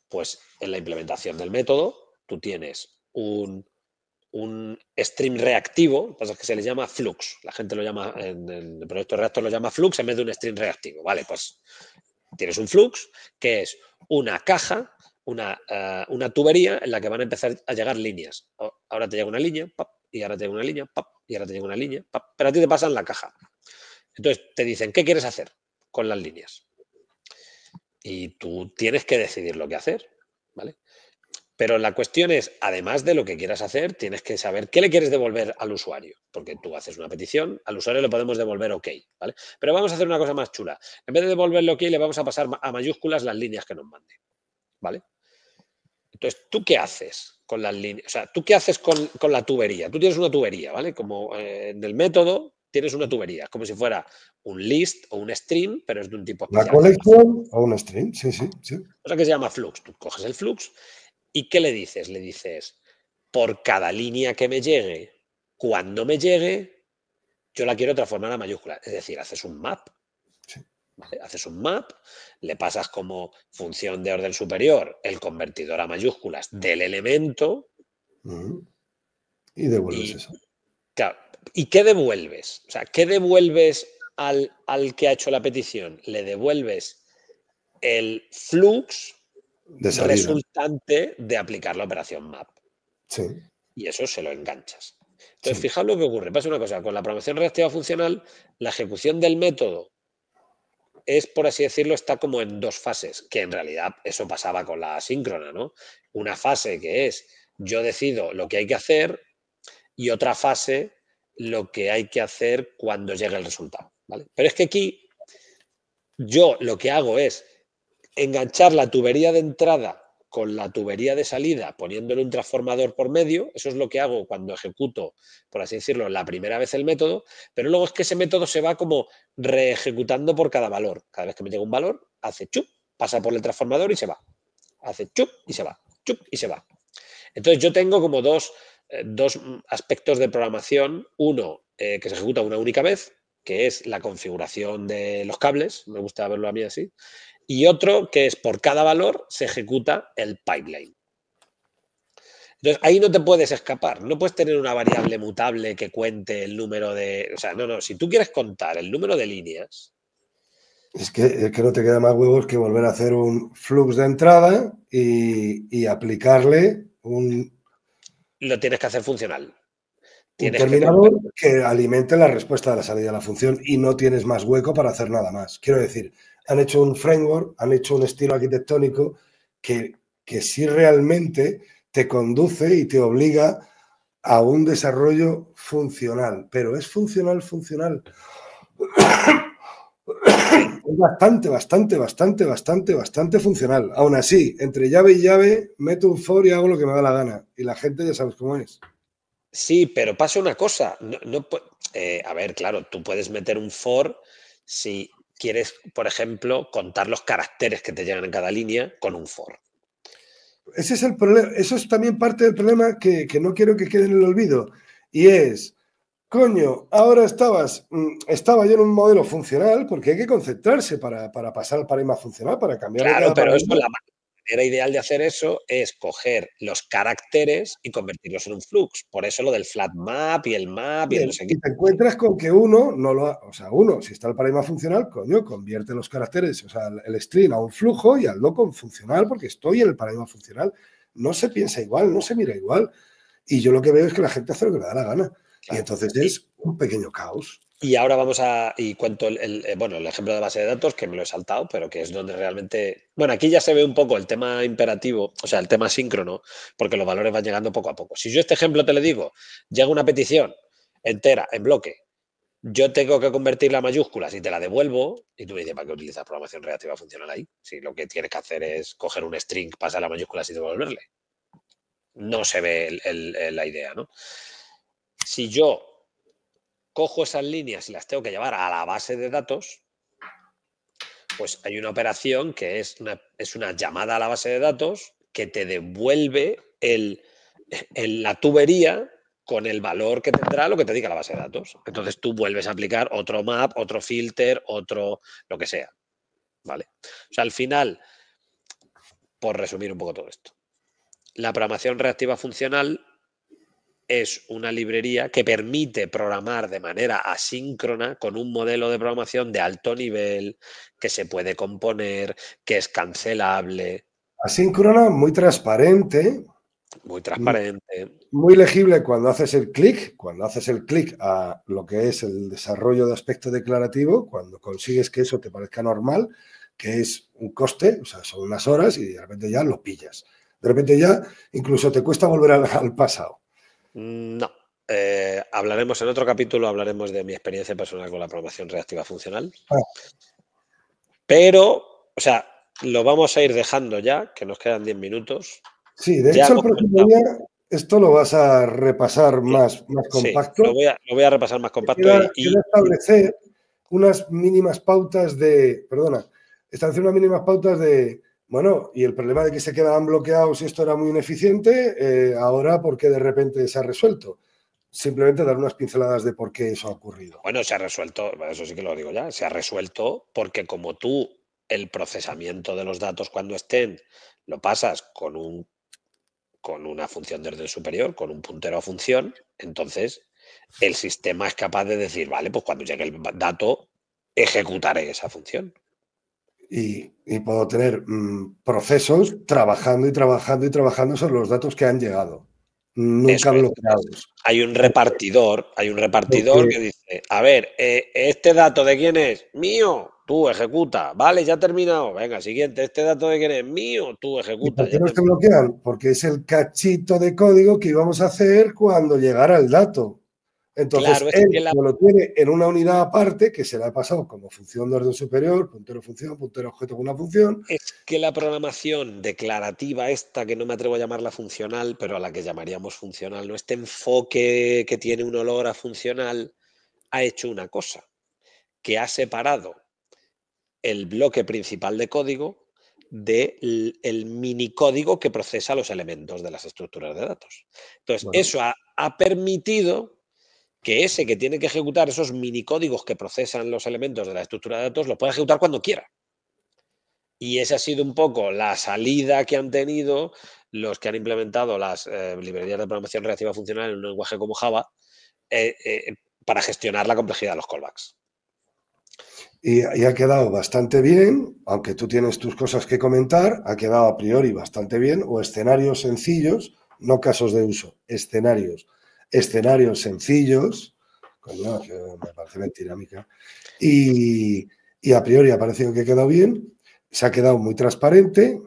Speaker 4: Pues en la implementación del método, tú tienes un stream reactivo, lo que pasa es que se le llama flux. La gente lo llama, en el proyecto Reactor lo llama flux en vez de un stream reactivo. Vale, pues tienes un flux que es una caja, una tubería en la que van a empezar a llegar líneas. Ahora te llega una línea, pap, y ahora te llega una línea, pap, y ahora te llega una línea, pap, pero a ti te pasan la caja. Entonces te dicen, ¿qué quieres hacer con las líneas? Y tú tienes que decidir lo que hacer, ¿vale? Pero la cuestión es, además de lo que quieras hacer, tienes que saber qué le quieres devolver al usuario. Porque tú haces una petición, al usuario le podemos devolver OK, ¿vale? Pero vamos a hacer una cosa más chula. En vez de devolverle OK, le vamos a pasar a mayúsculas las líneas que nos mande, ¿vale? Entonces, ¿tú qué haces con las líneas? O sea, ¿tú qué haces con la tubería? Tú tienes una tubería, ¿vale? Como en el método tienes una tubería, como si fuera un list o un stream, pero es de un tipo
Speaker 3: Una
Speaker 4: especial.
Speaker 3: colección o un stream, sí, sí, sí.
Speaker 4: Cosa que se llama flux. Tú coges el flux y ¿qué le dices? Le dices, por cada línea que me llegue, cuando me llegue, yo la quiero transformar a mayúscula. Es decir, haces un map.
Speaker 3: Sí.
Speaker 4: ¿Vale? Haces un map, le pasas como función de orden superior el convertidor a mayúsculas del elemento.
Speaker 3: Y devuelves
Speaker 4: Y,
Speaker 3: eso.
Speaker 4: claro, ¿y qué devuelves? O sea, ¿qué devuelves al que ha hecho la petición? Le devuelves el flux
Speaker 3: De salida.
Speaker 4: resultante de aplicar la operación map.
Speaker 3: Sí,
Speaker 4: Y eso se lo enganchas. Entonces,
Speaker 3: sí.
Speaker 4: fijaos lo que ocurre. Pasa una cosa, con la programación reactiva funcional, la ejecución del método es, por así decirlo, está como en dos fases, que en realidad eso pasaba con la asíncrona, ¿no? Una fase que es yo decido lo que hay que hacer y otra fase lo que hay que hacer cuando llegue el resultado, ¿vale? Pero es que aquí yo lo que hago es enganchar la tubería de entrada con la tubería de salida poniéndole un transformador por medio. Eso es lo que hago cuando ejecuto, por así decirlo, la primera vez el método, pero luego es que ese método se va como reejecutando por cada valor. Cada vez que me llega un valor, hace chup, pasa por el transformador y se va. Hace chup y se va, chup y se va. Entonces yo tengo como dos aspectos de programación. Uno, que se ejecuta una única vez, que es la configuración de los cables. Me gusta verlo a mí así. Y otro que es por cada valor se ejecuta el pipeline. Entonces, ahí no te puedes escapar. No puedes tener una variable mutable que cuente el número de... O sea, no. Si tú quieres contar el número de líneas...
Speaker 3: Es que no te queda más huevos que volver a hacer un flux de entrada y aplicarle un
Speaker 4: Lo tienes que hacer funcional. Tienes que
Speaker 3: terminador que alimente la respuesta de la salida de la función y no tienes más hueco para hacer nada más. Quiero decir, han hecho un framework, han hecho un estilo arquitectónico que sí realmente te conduce y te obliga a un desarrollo funcional, pero es funcional. Es bastante funcional. Aún así, entre llave y llave, meto un for y hago lo que me da la gana. Y la gente ya sabes cómo es.
Speaker 4: Sí, pero pasa una cosa. A ver, claro, tú puedes meter un for si quieres, por ejemplo, contar los caracteres que te llegan en cada línea con un for.
Speaker 3: Ese es el problema. Eso es también parte del problema que no quiero que quede en el olvido. Y es, coño, ahora estaba yo en un modelo funcional porque hay que concentrarse para pasar al paradigma funcional, para cambiar de
Speaker 4: Claro,
Speaker 3: cada
Speaker 4: pero eso,
Speaker 3: paradigma.
Speaker 4: la manera ideal de hacer eso es coger los caracteres y convertirlos en un flux. Por eso lo del flat map y el map y el no
Speaker 3: Bien,
Speaker 4: sé qué.
Speaker 3: y te encuentras con que uno no lo ha, o sea, uno, si está el paradigma funcional, coño, convierte los caracteres, o sea, el string a un flujo y hazlo con funcional porque estoy en el paradigma funcional. No se piensa igual, no se mira igual. Y yo lo que veo es que la gente hace lo que le da la gana. Y
Speaker 4: Claro.
Speaker 3: entonces es un pequeño caos.
Speaker 4: Y ahora y cuento bueno, el ejemplo de base de datos, que me lo he saltado, pero que es donde realmente... Bueno, aquí ya se ve un poco el tema imperativo, o sea, el tema síncrono, porque los valores van llegando poco a poco. Si yo este ejemplo te le digo, llega una petición entera, en bloque, yo tengo que convertirla a mayúsculas y te la devuelvo, y tú me dices, ¿para qué utilizas programación reactiva funcional ahí? Si lo que tienes que hacer es coger un string, pasar a mayúsculas y devolverle. No se ve la idea, ¿no? Si yo cojo esas líneas y las tengo que llevar a la base de datos, pues hay una operación que es una llamada a la base de datos que te devuelve la tubería con el valor que tendrá lo que te diga la base de datos. Entonces tú vuelves a aplicar otro map, otro filter, otro lo que sea. ¿Vale? O sea, al final, por resumir un poco todo esto, la programación reactiva funcional es una librería que permite programar de manera asíncrona con un modelo de programación de alto nivel, que se puede componer, que es cancelable.
Speaker 3: Asíncrona, muy transparente.
Speaker 4: Muy transparente.
Speaker 3: Muy legible cuando haces el clic a lo que es el desarrollo de aspecto declarativo, cuando consigues que eso te parezca normal, que es un coste, o sea, son unas horas y de repente ya lo pillas. De repente ya incluso te cuesta volver al pasado.
Speaker 4: No. Hablaremos en otro capítulo, hablaremos de mi experiencia personal con la programación reactiva funcional. Pero, o sea, lo vamos a ir dejando ya, que nos quedan 10 minutos.
Speaker 3: Sí, de hecho el próximo día esto lo vas a repasar más compacto.
Speaker 4: Sí, lo voy a repasar más compacto.
Speaker 3: Quiero establecer unas mínimas pautas bueno, y el problema de que se quedaban bloqueados y esto era muy ineficiente, ahora, ¿por qué de repente se ha resuelto? Simplemente dar unas pinceladas de por qué eso ha ocurrido.
Speaker 4: Bueno, se ha resuelto, eso sí que lo digo ya, se ha resuelto porque como tú el procesamiento de los datos cuando estén lo pasas con una función de orden superior, con un puntero a función, entonces el sistema es capaz de decir, vale, pues cuando llegue el dato ejecutaré esa función.
Speaker 3: Y puedo tener procesos trabajando y trabajando y trabajando sobre los datos que han llegado. Nunca bloqueados.
Speaker 4: Hay un repartidor que dice, a ver, ¿este dato de quién es? Mío, tú ejecuta. Vale, ya ha terminado. Venga, siguiente, ¿este dato de quién es? Mío, tú ejecuta.
Speaker 3: ¿Y por qué no se bloquean? Porque es el cachito de código que íbamos a hacer cuando llegara el dato. Entonces,
Speaker 4: claro,
Speaker 3: él lo tiene en una unidad aparte que se le ha pasado como función de orden superior, puntero función, puntero objeto con una función.
Speaker 4: Es que la programación declarativa esta, que no me atrevo a llamarla funcional, pero a la que llamaríamos funcional, ¿no? Este enfoque que tiene un olor a funcional, ha hecho una cosa, que ha separado el bloque principal de código del minicódigo que procesa los elementos de las estructuras de datos. Entonces, bueno, eso ha permitido que ese que tiene que ejecutar esos minicódigos que procesan los elementos de la estructura de datos, lo pueda ejecutar cuando quiera. Y esa ha sido un poco la salida que han tenido los que han implementado las librerías de programación reactiva funcional en un lenguaje como Java para gestionar la complejidad de los callbacks.
Speaker 3: Y ha quedado bastante bien, aunque tú tienes tus cosas que comentar, ha quedado a priori bastante bien, o escenarios sencillos, no casos de uso, escenarios sencillos, coño, que me parece mentira, Mica, y a priori ha parecido que ha quedado bien, se ha quedado muy transparente,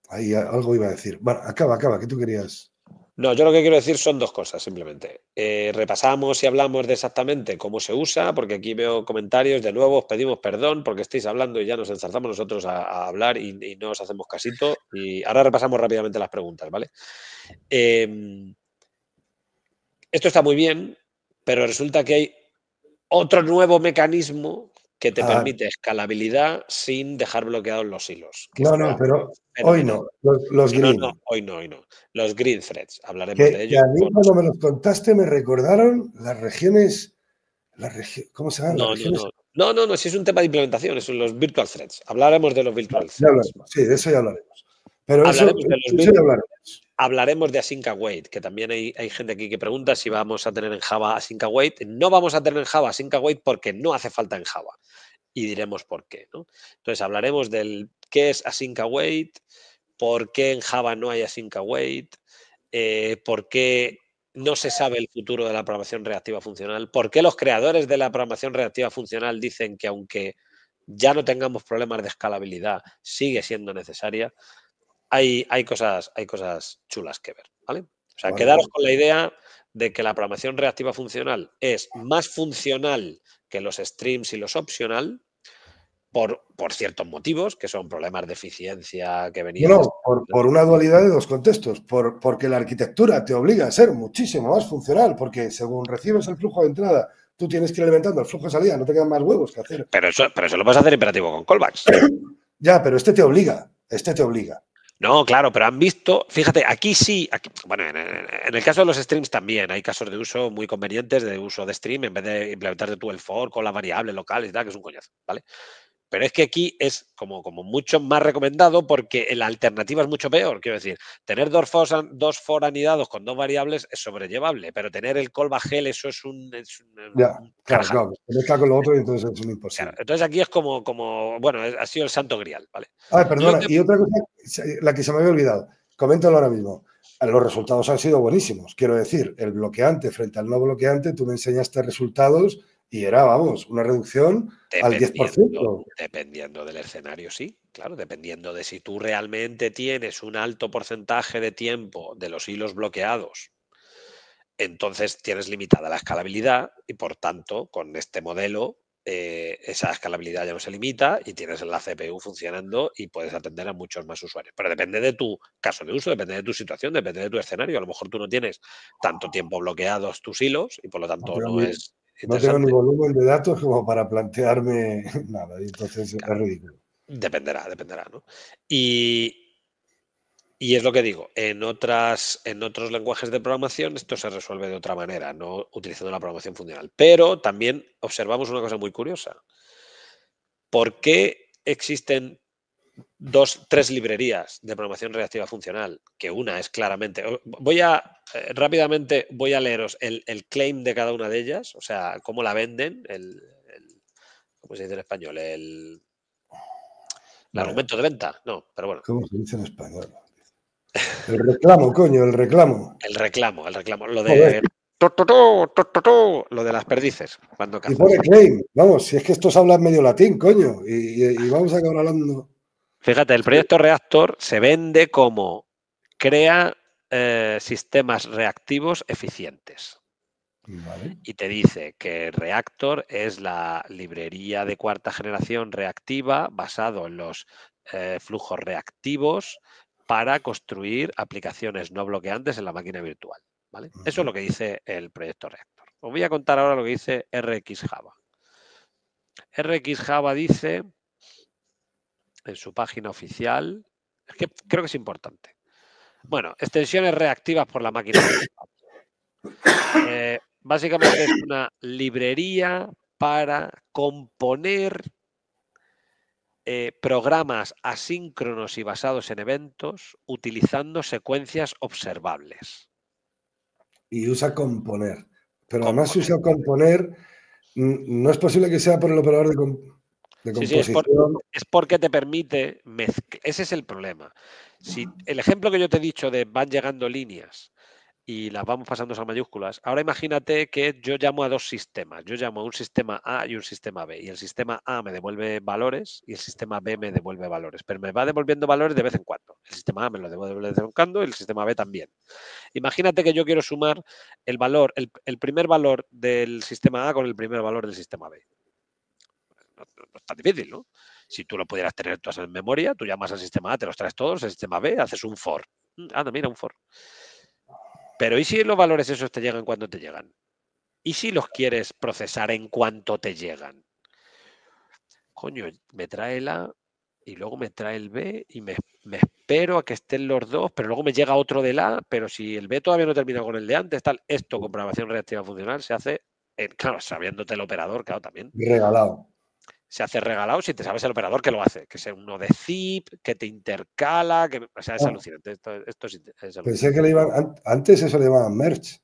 Speaker 3: ahí algo iba a decir. Bueno, acaba, ¿qué tú querías?
Speaker 4: No, yo lo que quiero decir son dos cosas, simplemente. Repasamos y hablamos de exactamente cómo se usa, porque aquí veo comentarios. De nuevo, os pedimos perdón porque estáis hablando y ya nos enzarzamos nosotros a hablar y no os hacemos casito. Y ahora repasamos rápidamente las preguntas, ¿vale? Esto está muy bien, pero resulta que hay otro nuevo mecanismo que te permite escalabilidad sin dejar bloqueados los hilos.
Speaker 3: No, pero hoy no. Los green.
Speaker 4: No, hoy no. Los green threads. Hablaremos de ellos.
Speaker 3: Que a mí cuando me los contaste me recordaron las regiones. ¿Cómo se llaman?
Speaker 4: No, si es un tema de implementación, son los virtual threads. Hablaremos de los virtual threads.
Speaker 3: Sí, de eso ya hablaremos. Pero eso ya hablaremos.
Speaker 4: Hablaremos de async await, que también hay gente aquí que pregunta si vamos a tener en Java async await. No vamos a tener en Java async await porque no hace falta en Java. Y diremos por qué, ¿no? Entonces hablaremos del qué es async await, por qué en Java no hay async await, por qué no se sabe el futuro de la programación reactiva funcional, por qué los creadores de la programación reactiva funcional dicen que aunque ya no tengamos problemas de escalabilidad, sigue siendo necesaria. Hay cosas chulas que ver, ¿vale? O sea, quedaros con la idea de que la programación reactiva funcional es más funcional que los streams y los optional por ciertos motivos, que son problemas de eficiencia que venían...
Speaker 3: No, por una dualidad de dos contextos. Porque la arquitectura te obliga a ser muchísimo más funcional, porque según recibes el flujo de entrada tú tienes que ir alimentando el flujo de salida, no te quedan más huevos que hacer.
Speaker 4: Pero eso lo puedes hacer imperativo con callbacks.
Speaker 3: Ya, pero este te obliga.
Speaker 4: No, claro, pero han visto, fíjate, aquí sí, bueno, en el caso de los streams también hay casos de uso muy convenientes de uso de stream en vez de implementarte tú el for con las variables locales y tal, que es un coñazo, ¿vale? Pero es que aquí es como mucho más recomendado porque la alternativa es mucho peor. Quiero decir, tener dos for anidados con dos variables es sobrellevable, pero tener el callback hell, eso es un
Speaker 3: claro, se mezcla con lo otro y entonces es un imposible.
Speaker 4: Claro, entonces aquí es como, bueno, ha sido el santo grial, ¿vale?
Speaker 3: Perdona, y otra cosa, la que se me había olvidado, coméntalo ahora mismo. Los resultados han sido buenísimos. Quiero decir, el bloqueante frente al no bloqueante, tú me enseñaste resultados y era, vamos, una reducción al 10%.
Speaker 4: Dependiendo del escenario, sí, claro, dependiendo de si tú realmente tienes un alto porcentaje de tiempo de los hilos bloqueados, entonces tienes limitada la escalabilidad y por tanto, con este modelo, esa escalabilidad ya no se limita y tienes la CPU funcionando y puedes atender a muchos más usuarios. Pero depende de tu caso de uso, depende de tu situación, depende de tu escenario. A lo mejor tú no tienes tanto tiempo bloqueados tus hilos y por lo tanto no es interesante.
Speaker 3: No tengo ni volumen de datos como para plantearme nada, y entonces claro, es ridículo.
Speaker 4: Dependerá, ¿no? Y es lo que digo, en otros lenguajes de programación esto se resuelve de otra manera, no utilizando la programación funcional. Pero también observamos una cosa muy curiosa. ¿Por qué existen tres librerías de programación reactiva funcional? Que una es claramente... rápidamente voy a leeros el claim de cada una de ellas, o sea, cómo la venden, ¿cómo se dice en español? El argumento de venta, no, pero bueno.
Speaker 3: ¿Cómo se dice en español? El reclamo, coño, el reclamo.
Speaker 4: El reclamo. Lo de... Lo de las perdices. Cuando
Speaker 3: y pone claim. Vamos, si es que estos hablan medio latín, coño. Y vamos a acabar hablando...
Speaker 4: Fíjate, el proyecto Reactor se vende como crea sistemas reactivos eficientes.
Speaker 3: Vale.
Speaker 4: Y te dice que Reactor es la librería de cuarta generación reactiva basado en los flujos reactivos para construir aplicaciones no bloqueantes en la máquina virtual, ¿vale? Eso es lo que dice el proyecto Reactor. Os voy a contar ahora lo que dice RxJava. RxJava dice en su página oficial, es que creo que es importante. Bueno, extensiones reactivas por la máquina virtual. Básicamente es una librería para componer programas asíncronos y basados en eventos utilizando secuencias observables.
Speaker 3: Y usa componer. Pero además se usa componer, no es posible que sea por el operador de composición.
Speaker 4: Sí, es porque te permite mezclar. Ese es el problema. Si el ejemplo que yo te he dicho de van llegando líneas y las vamos pasando a mayúsculas, ahora imagínate que yo llamo a dos sistemas. Yo llamo a un sistema A y un sistema B. Y el sistema A me devuelve valores y el sistema B me devuelve valores. Pero me va devolviendo valores de vez en cuando. El sistema A me lo devuelve de vez en cuando y el sistema B también. Imagínate que yo quiero sumar el valor, el primer valor del sistema A con el primer valor del sistema B. No es tan difícil, ¿no? Si tú lo pudieras tener todas en memoria, tú llamas al sistema A, te los traes todos, el sistema B, haces un for. Anda, mira, un for. Pero ¿y si los valores esos te llegan cuando te llegan? ¿Y si los quieres procesar en cuanto te llegan? Coño, me trae el A y luego me trae el B y me espero a que estén los dos, pero luego me llega otro del A, pero si el B todavía no termina con el de antes, tal, esto con programación reactiva funcional se hace, claro, sabiéndote el operador, claro, también.
Speaker 3: Regalado.
Speaker 4: Se hace regalado si te sabes el operador que lo hace, que sea uno de zip, que te intercala, que, o sea, es alucinante. Esto es alucinante.
Speaker 3: Pensé que le iban, antes eso le llamaban merge.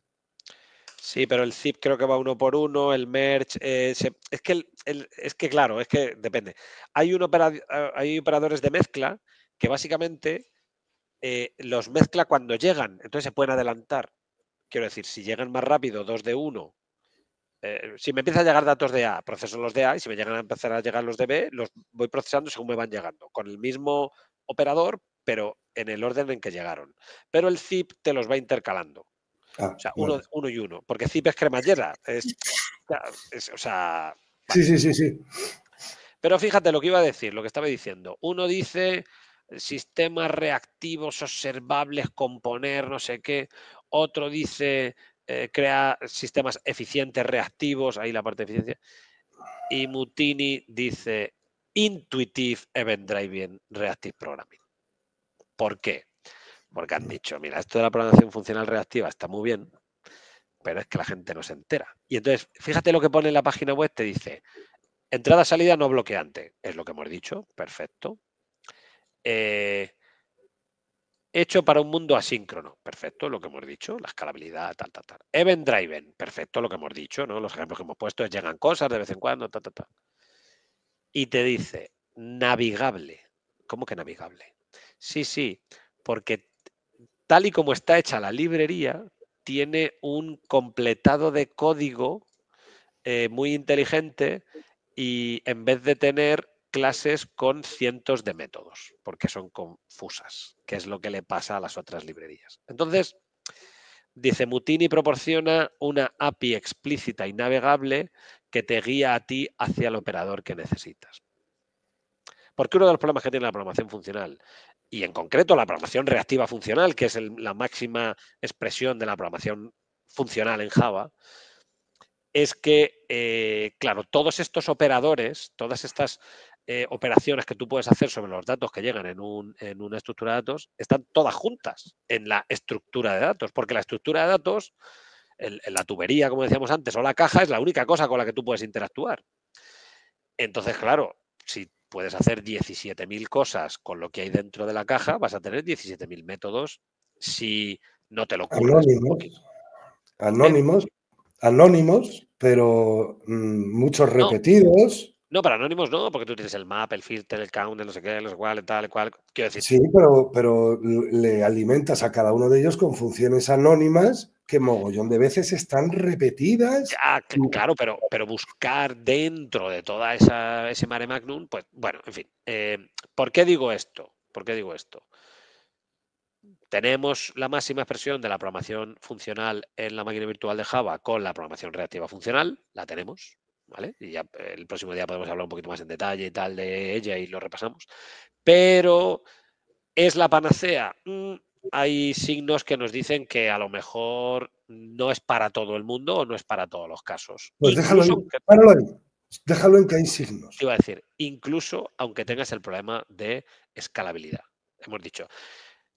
Speaker 4: Sí, pero el zip creo que va uno por uno, el merge, es que claro, es que depende. Hay operadores de mezcla que básicamente los mezcla cuando llegan, entonces se pueden adelantar. Quiero decir, si llegan más rápido dos de uno, si me empiezan a llegar datos de A, proceso los de A, y si me llegan a empezar a llegar los de B, los voy procesando según me van llegando, con el mismo operador, pero en el orden en que llegaron. Pero el zip te los va intercalando. O sea, uno y uno, porque zip es cremallera. O sea...
Speaker 3: Vale. Sí.
Speaker 4: Pero fíjate lo que iba a decir, lo que estaba diciendo. Uno dice sistemas reactivos observables, componer, no sé qué. Otro dice crea sistemas eficientes, reactivos, ahí la parte de eficiencia. Y Mutini dice Intuitive Event Driven Reactive Programming. ¿Por qué? Porque han dicho, mira, esto de la programación funcional reactiva está muy bien, pero es que la gente no se entera. Y entonces, fíjate lo que pone en la página web, te dice, entrada-salida no bloqueante, es lo que hemos dicho, perfecto. Hecho para un mundo asíncrono, perfecto, lo que hemos dicho, la escalabilidad, tal. Event Driven, perfecto, lo que hemos dicho, ¿no? Los ejemplos que hemos puesto es llegan cosas de vez en cuando, tal. Y te dice, navegable. ¿Cómo que navegable? Sí, porque tal y como está hecha la librería, tiene un completado de código muy inteligente y en vez de tener clases con cientos de métodos, porque son confusas, que es lo que le pasa a las otras librerías. Entonces, dice, Mutini proporciona una API explícita y navegable que te guía a ti hacia el operador que necesitas. Porque uno de los problemas que tiene la programación funcional, y en concreto la programación reactiva funcional, que es la máxima expresión de la programación funcional en Java, es que, claro, todos estos operadores, todas estas operaciones que tú puedes hacer sobre los datos que llegan en una estructura de datos, están todas juntas en la estructura de datos, porque la estructura de datos, la tubería, como decíamos antes, o la caja, es la única cosa con la que tú puedes interactuar. Entonces, claro, si puedes hacer 17.000 cosas con lo que hay dentro de la caja, vas a tener 17.000 métodos si no te lo curras un poquito.
Speaker 3: Anónimos, pero muchos repetidos.
Speaker 4: No, para anónimos no, porque tú tienes el map, el filter, el count, el no sé qué, los cual, tal, cual. Quiero decir.
Speaker 3: Sí, pero le alimentas a cada uno de ellos con funciones anónimas que mogollón de veces están repetidas.
Speaker 4: Ya, claro, pero buscar dentro de toda ese mare magnum, pues bueno, en fin. ¿Por qué digo esto? Tenemos la máxima expresión de la programación funcional en la máquina virtual de Java con la programación reactiva funcional, la tenemos, ¿vale? Y ya el próximo día podemos hablar un poquito más en detalle y tal de ella y lo repasamos. Pero ¿es la panacea? Hay signos que nos dicen que a lo mejor no es para todo el mundo o no es para todos los casos.
Speaker 3: Pues
Speaker 4: Incluso,
Speaker 3: déjalo en que hay signos.
Speaker 4: iba a decir, incluso aunque tengas el problema de escalabilidad. Hemos dicho,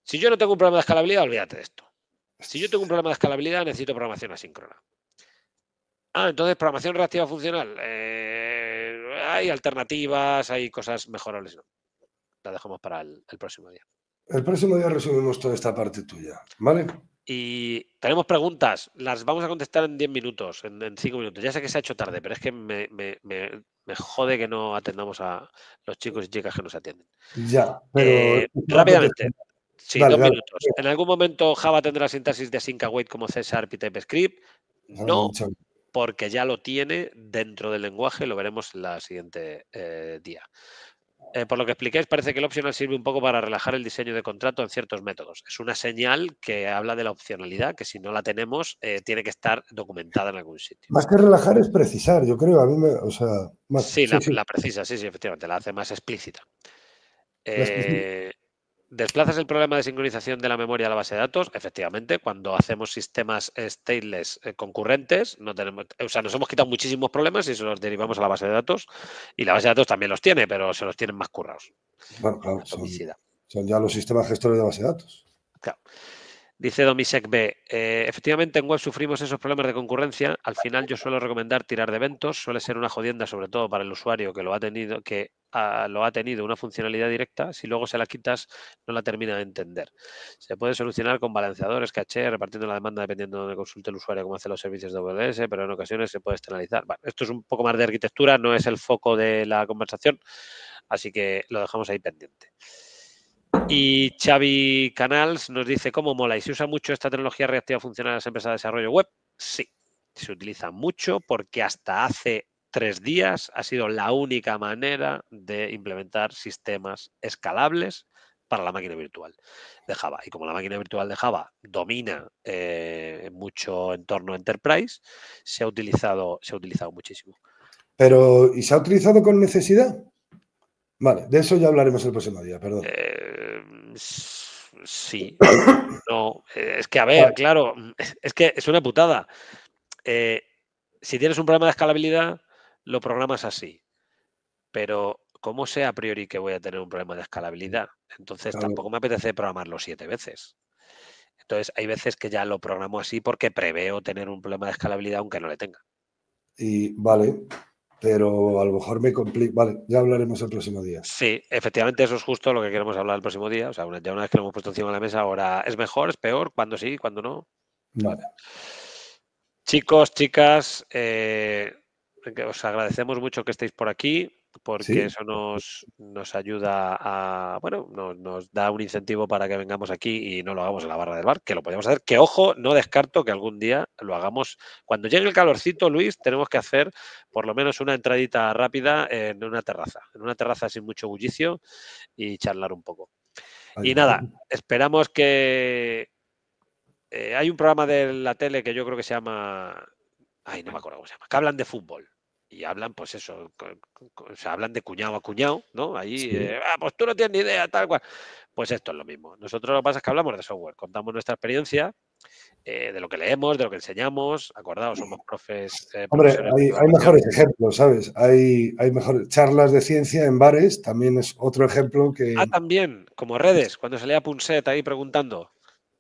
Speaker 4: si yo no tengo un problema de escalabilidad, olvídate de esto. Si yo tengo un problema de escalabilidad, necesito programación asíncrona. Entonces, programación reactiva funcional. Hay alternativas, hay cosas mejorables. No. La dejamos para el próximo día.
Speaker 3: El próximo día resumimos toda esta parte tuya, ¿vale?
Speaker 4: Y tenemos preguntas, las vamos a contestar en 10 minutos, en 5 minutos. Ya sé que se ha hecho tarde, pero es que me jode que no atendamos a los chicos y chicas que nos atienden.
Speaker 3: Ya, pero
Speaker 4: rápidamente. Sí,
Speaker 3: dale,
Speaker 4: 2 minutos. ¿En algún momento Java tendrá sintaxis de async await como C# y TypeScript? No, porque ya lo tiene dentro del lenguaje, lo veremos en la siguiente día. Por lo que expliquéis, parece que el optional sirve un poco para relajar el diseño de contrato en ciertos métodos. Es una señal que habla de la opcionalidad, que si no la tenemos, tiene que estar documentada en algún sitio.
Speaker 3: Más que relajar es precisar, yo creo. A mí
Speaker 4: Sí, la precisa, sí, efectivamente, la hace más explícita. ¿Desplazas el problema de sincronización de la memoria a la base de datos? Efectivamente, cuando hacemos sistemas stateless concurrentes, nos hemos quitado muchísimos problemas y se los derivamos a la base de datos. Y la base de datos también los tiene, pero se los tienen más currados.
Speaker 3: Bueno, claro, son ya los sistemas gestores de base de datos.
Speaker 4: Claro. Dice Domisec B, efectivamente en web sufrimos esos problemas de concurrencia. Al final yo suelo recomendar tirar de eventos. Suele ser una jodienda, sobre todo para el usuario que lo ha tenido una funcionalidad directa. Si luego se la quitas, no la termina de entender. Se puede solucionar con balanceadores, caché, repartiendo la demanda dependiendo de donde consulte el usuario cómo hace los servicios de AWS, pero en ocasiones se puede externalizar. Bueno, esto es un poco más de arquitectura, no es el foco de la conversación, así que lo dejamos ahí pendiente. Y Xavi Canals nos dice, ¿cómo mola? ¿Y se usa mucho esta tecnología reactiva funcional en las empresas de desarrollo web? Sí, se utiliza mucho porque hasta hace 3 días ha sido la única manera de implementar sistemas escalables para la máquina virtual de Java. Y como la máquina virtual de Java domina mucho entorno enterprise, se ha utilizado muchísimo.
Speaker 3: Pero, ¿y se ha utilizado con necesidad? Vale, de eso ya hablaremos el próximo día, perdón.
Speaker 4: Sí. No, es que, a ver, claro, es que es una putada. Si tienes un problema de escalabilidad, lo programas así. Pero, ¿cómo sé a priori que voy a tener un problema de escalabilidad? Entonces,
Speaker 3: Claro.
Speaker 4: tampoco me apetece programarlo 7 veces. Entonces, hay veces que ya lo programo así porque preveo tener un problema de escalabilidad aunque no le tenga.
Speaker 3: Y vale, pero a lo mejor me complica. Vale, ya hablaremos el próximo día.
Speaker 4: Sí, efectivamente, eso es justo lo que queremos hablar el próximo día. O sea, ya una vez que lo hemos puesto encima de la mesa, ahora ¿es mejor, es peor? ¿Cuándo sí, cuándo no?
Speaker 3: Vale.
Speaker 4: Chicos, chicas, os agradecemos mucho que estéis por aquí, porque
Speaker 3: Sí,
Speaker 4: eso nos ayuda a, bueno, nos da un incentivo para que vengamos aquí y no lo hagamos en la barra del bar, que lo podemos hacer, que ojo, no descarto que algún día lo hagamos. Cuando llegue el calorcito, Luis, tenemos que hacer por lo menos una entradita rápida en una terraza sin mucho bullicio y charlar un poco.
Speaker 3: ahí
Speaker 4: Y
Speaker 3: va.
Speaker 4: nada, esperamos que... hay un programa de la tele que yo creo que se llama... Ay, no me acuerdo cómo se llama. Que hablan de fútbol. Y hablan, pues eso, o sea, hablan de cuñado a cuñado, ¿no? Ahí,
Speaker 3: Sí.
Speaker 4: pues tú no tienes ni idea, tal cual. Pues esto es lo mismo. Nosotros lo que pasa es que hablamos de software, contamos nuestra experiencia, de lo que leemos, de lo que enseñamos. Acordaos, somos
Speaker 3: Hombre,
Speaker 4: profesores de
Speaker 3: hay
Speaker 4: programación.
Speaker 3: mejores ejemplos, ¿sabes? Hay mejores charlas de ciencia en bares, también es otro ejemplo que
Speaker 4: También, como redes, cuando salía Punset ahí preguntando.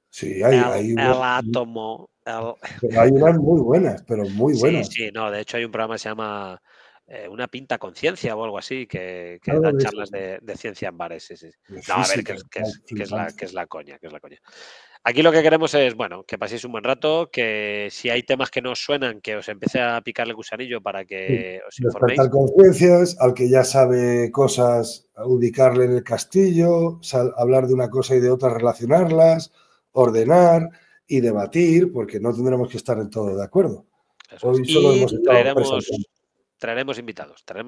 Speaker 3: sí,
Speaker 4: El átomo,
Speaker 3: pero hay unas muy buenas, pero muy
Speaker 4: Sí,
Speaker 3: buenas.
Speaker 4: sí, no, de hecho hay un programa que se llama Una pinta con ciencia o algo así, que
Speaker 3: Algo
Speaker 4: da
Speaker 3: de eso,
Speaker 4: charlas de ciencia en bares, sí, sí.
Speaker 3: de
Speaker 4: No, a ver,
Speaker 3: física, flipante.
Speaker 4: que es la coña, que es la coña. Aquí lo que queremos es, bueno, que paséis un buen rato, que si hay temas que no os suenan, que os empiece a picar el gusanillo para
Speaker 3: Sí.
Speaker 4: que os
Speaker 3: Despertar
Speaker 4: informéis.
Speaker 3: conciencias, al que ya sabe cosas, ubicarle en el castillo, hablar de una cosa y de otra, relacionarlas, ordenar y debatir, porque no tendremos que estar en todo de acuerdo.
Speaker 4: Eso es.
Speaker 3: Hoy solo hemos
Speaker 4: Y
Speaker 3: estado presentando.
Speaker 4: traeremos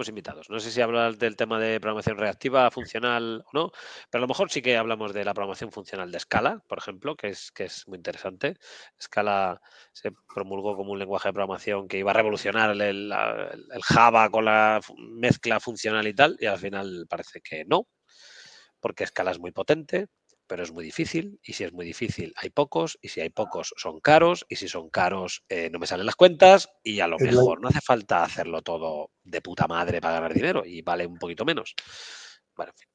Speaker 4: invitados. No sé si hablar del tema de programación reactiva, funcional o no, pero a lo mejor sí que hablamos de la programación funcional de Scala, por ejemplo, que es muy interesante. Scala se promulgó como un lenguaje de programación que iba a revolucionar el Java con la mezcla funcional y tal, y al final parece que no, porque Scala es muy potente, pero es muy difícil, y si es muy difícil hay pocos, y si hay pocos son caros, y si son caros no me salen las cuentas, y a lo
Speaker 3: Es la-
Speaker 4: mejor no hace falta hacerlo todo de puta madre para ganar dinero, y vale un poquito menos. Bueno, en fin.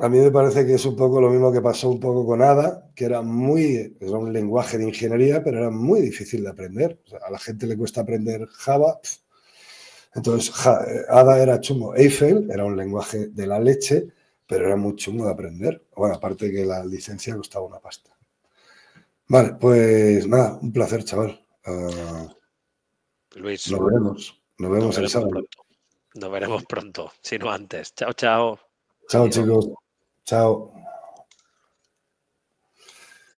Speaker 3: A mí me parece que es un poco lo mismo que pasó un poco con Ada, que era un lenguaje de ingeniería, pero era muy difícil de aprender. O sea, a la gente le cuesta aprender Java. Entonces, Ada era chungo. Eiffel era un lenguaje de la leche, pero era muy chungo de aprender. Bueno, aparte que la licencia costaba una pasta. Vale, pues nada, un placer, chaval.
Speaker 4: Luis,
Speaker 3: Nos veremos. Nos
Speaker 4: nos
Speaker 3: vemos el
Speaker 4: veremos
Speaker 3: sábado.
Speaker 4: pronto. Nos veremos pronto, si no antes. Chao, chao.
Speaker 3: Chao,
Speaker 4: Adiós.
Speaker 3: chicos. Chao.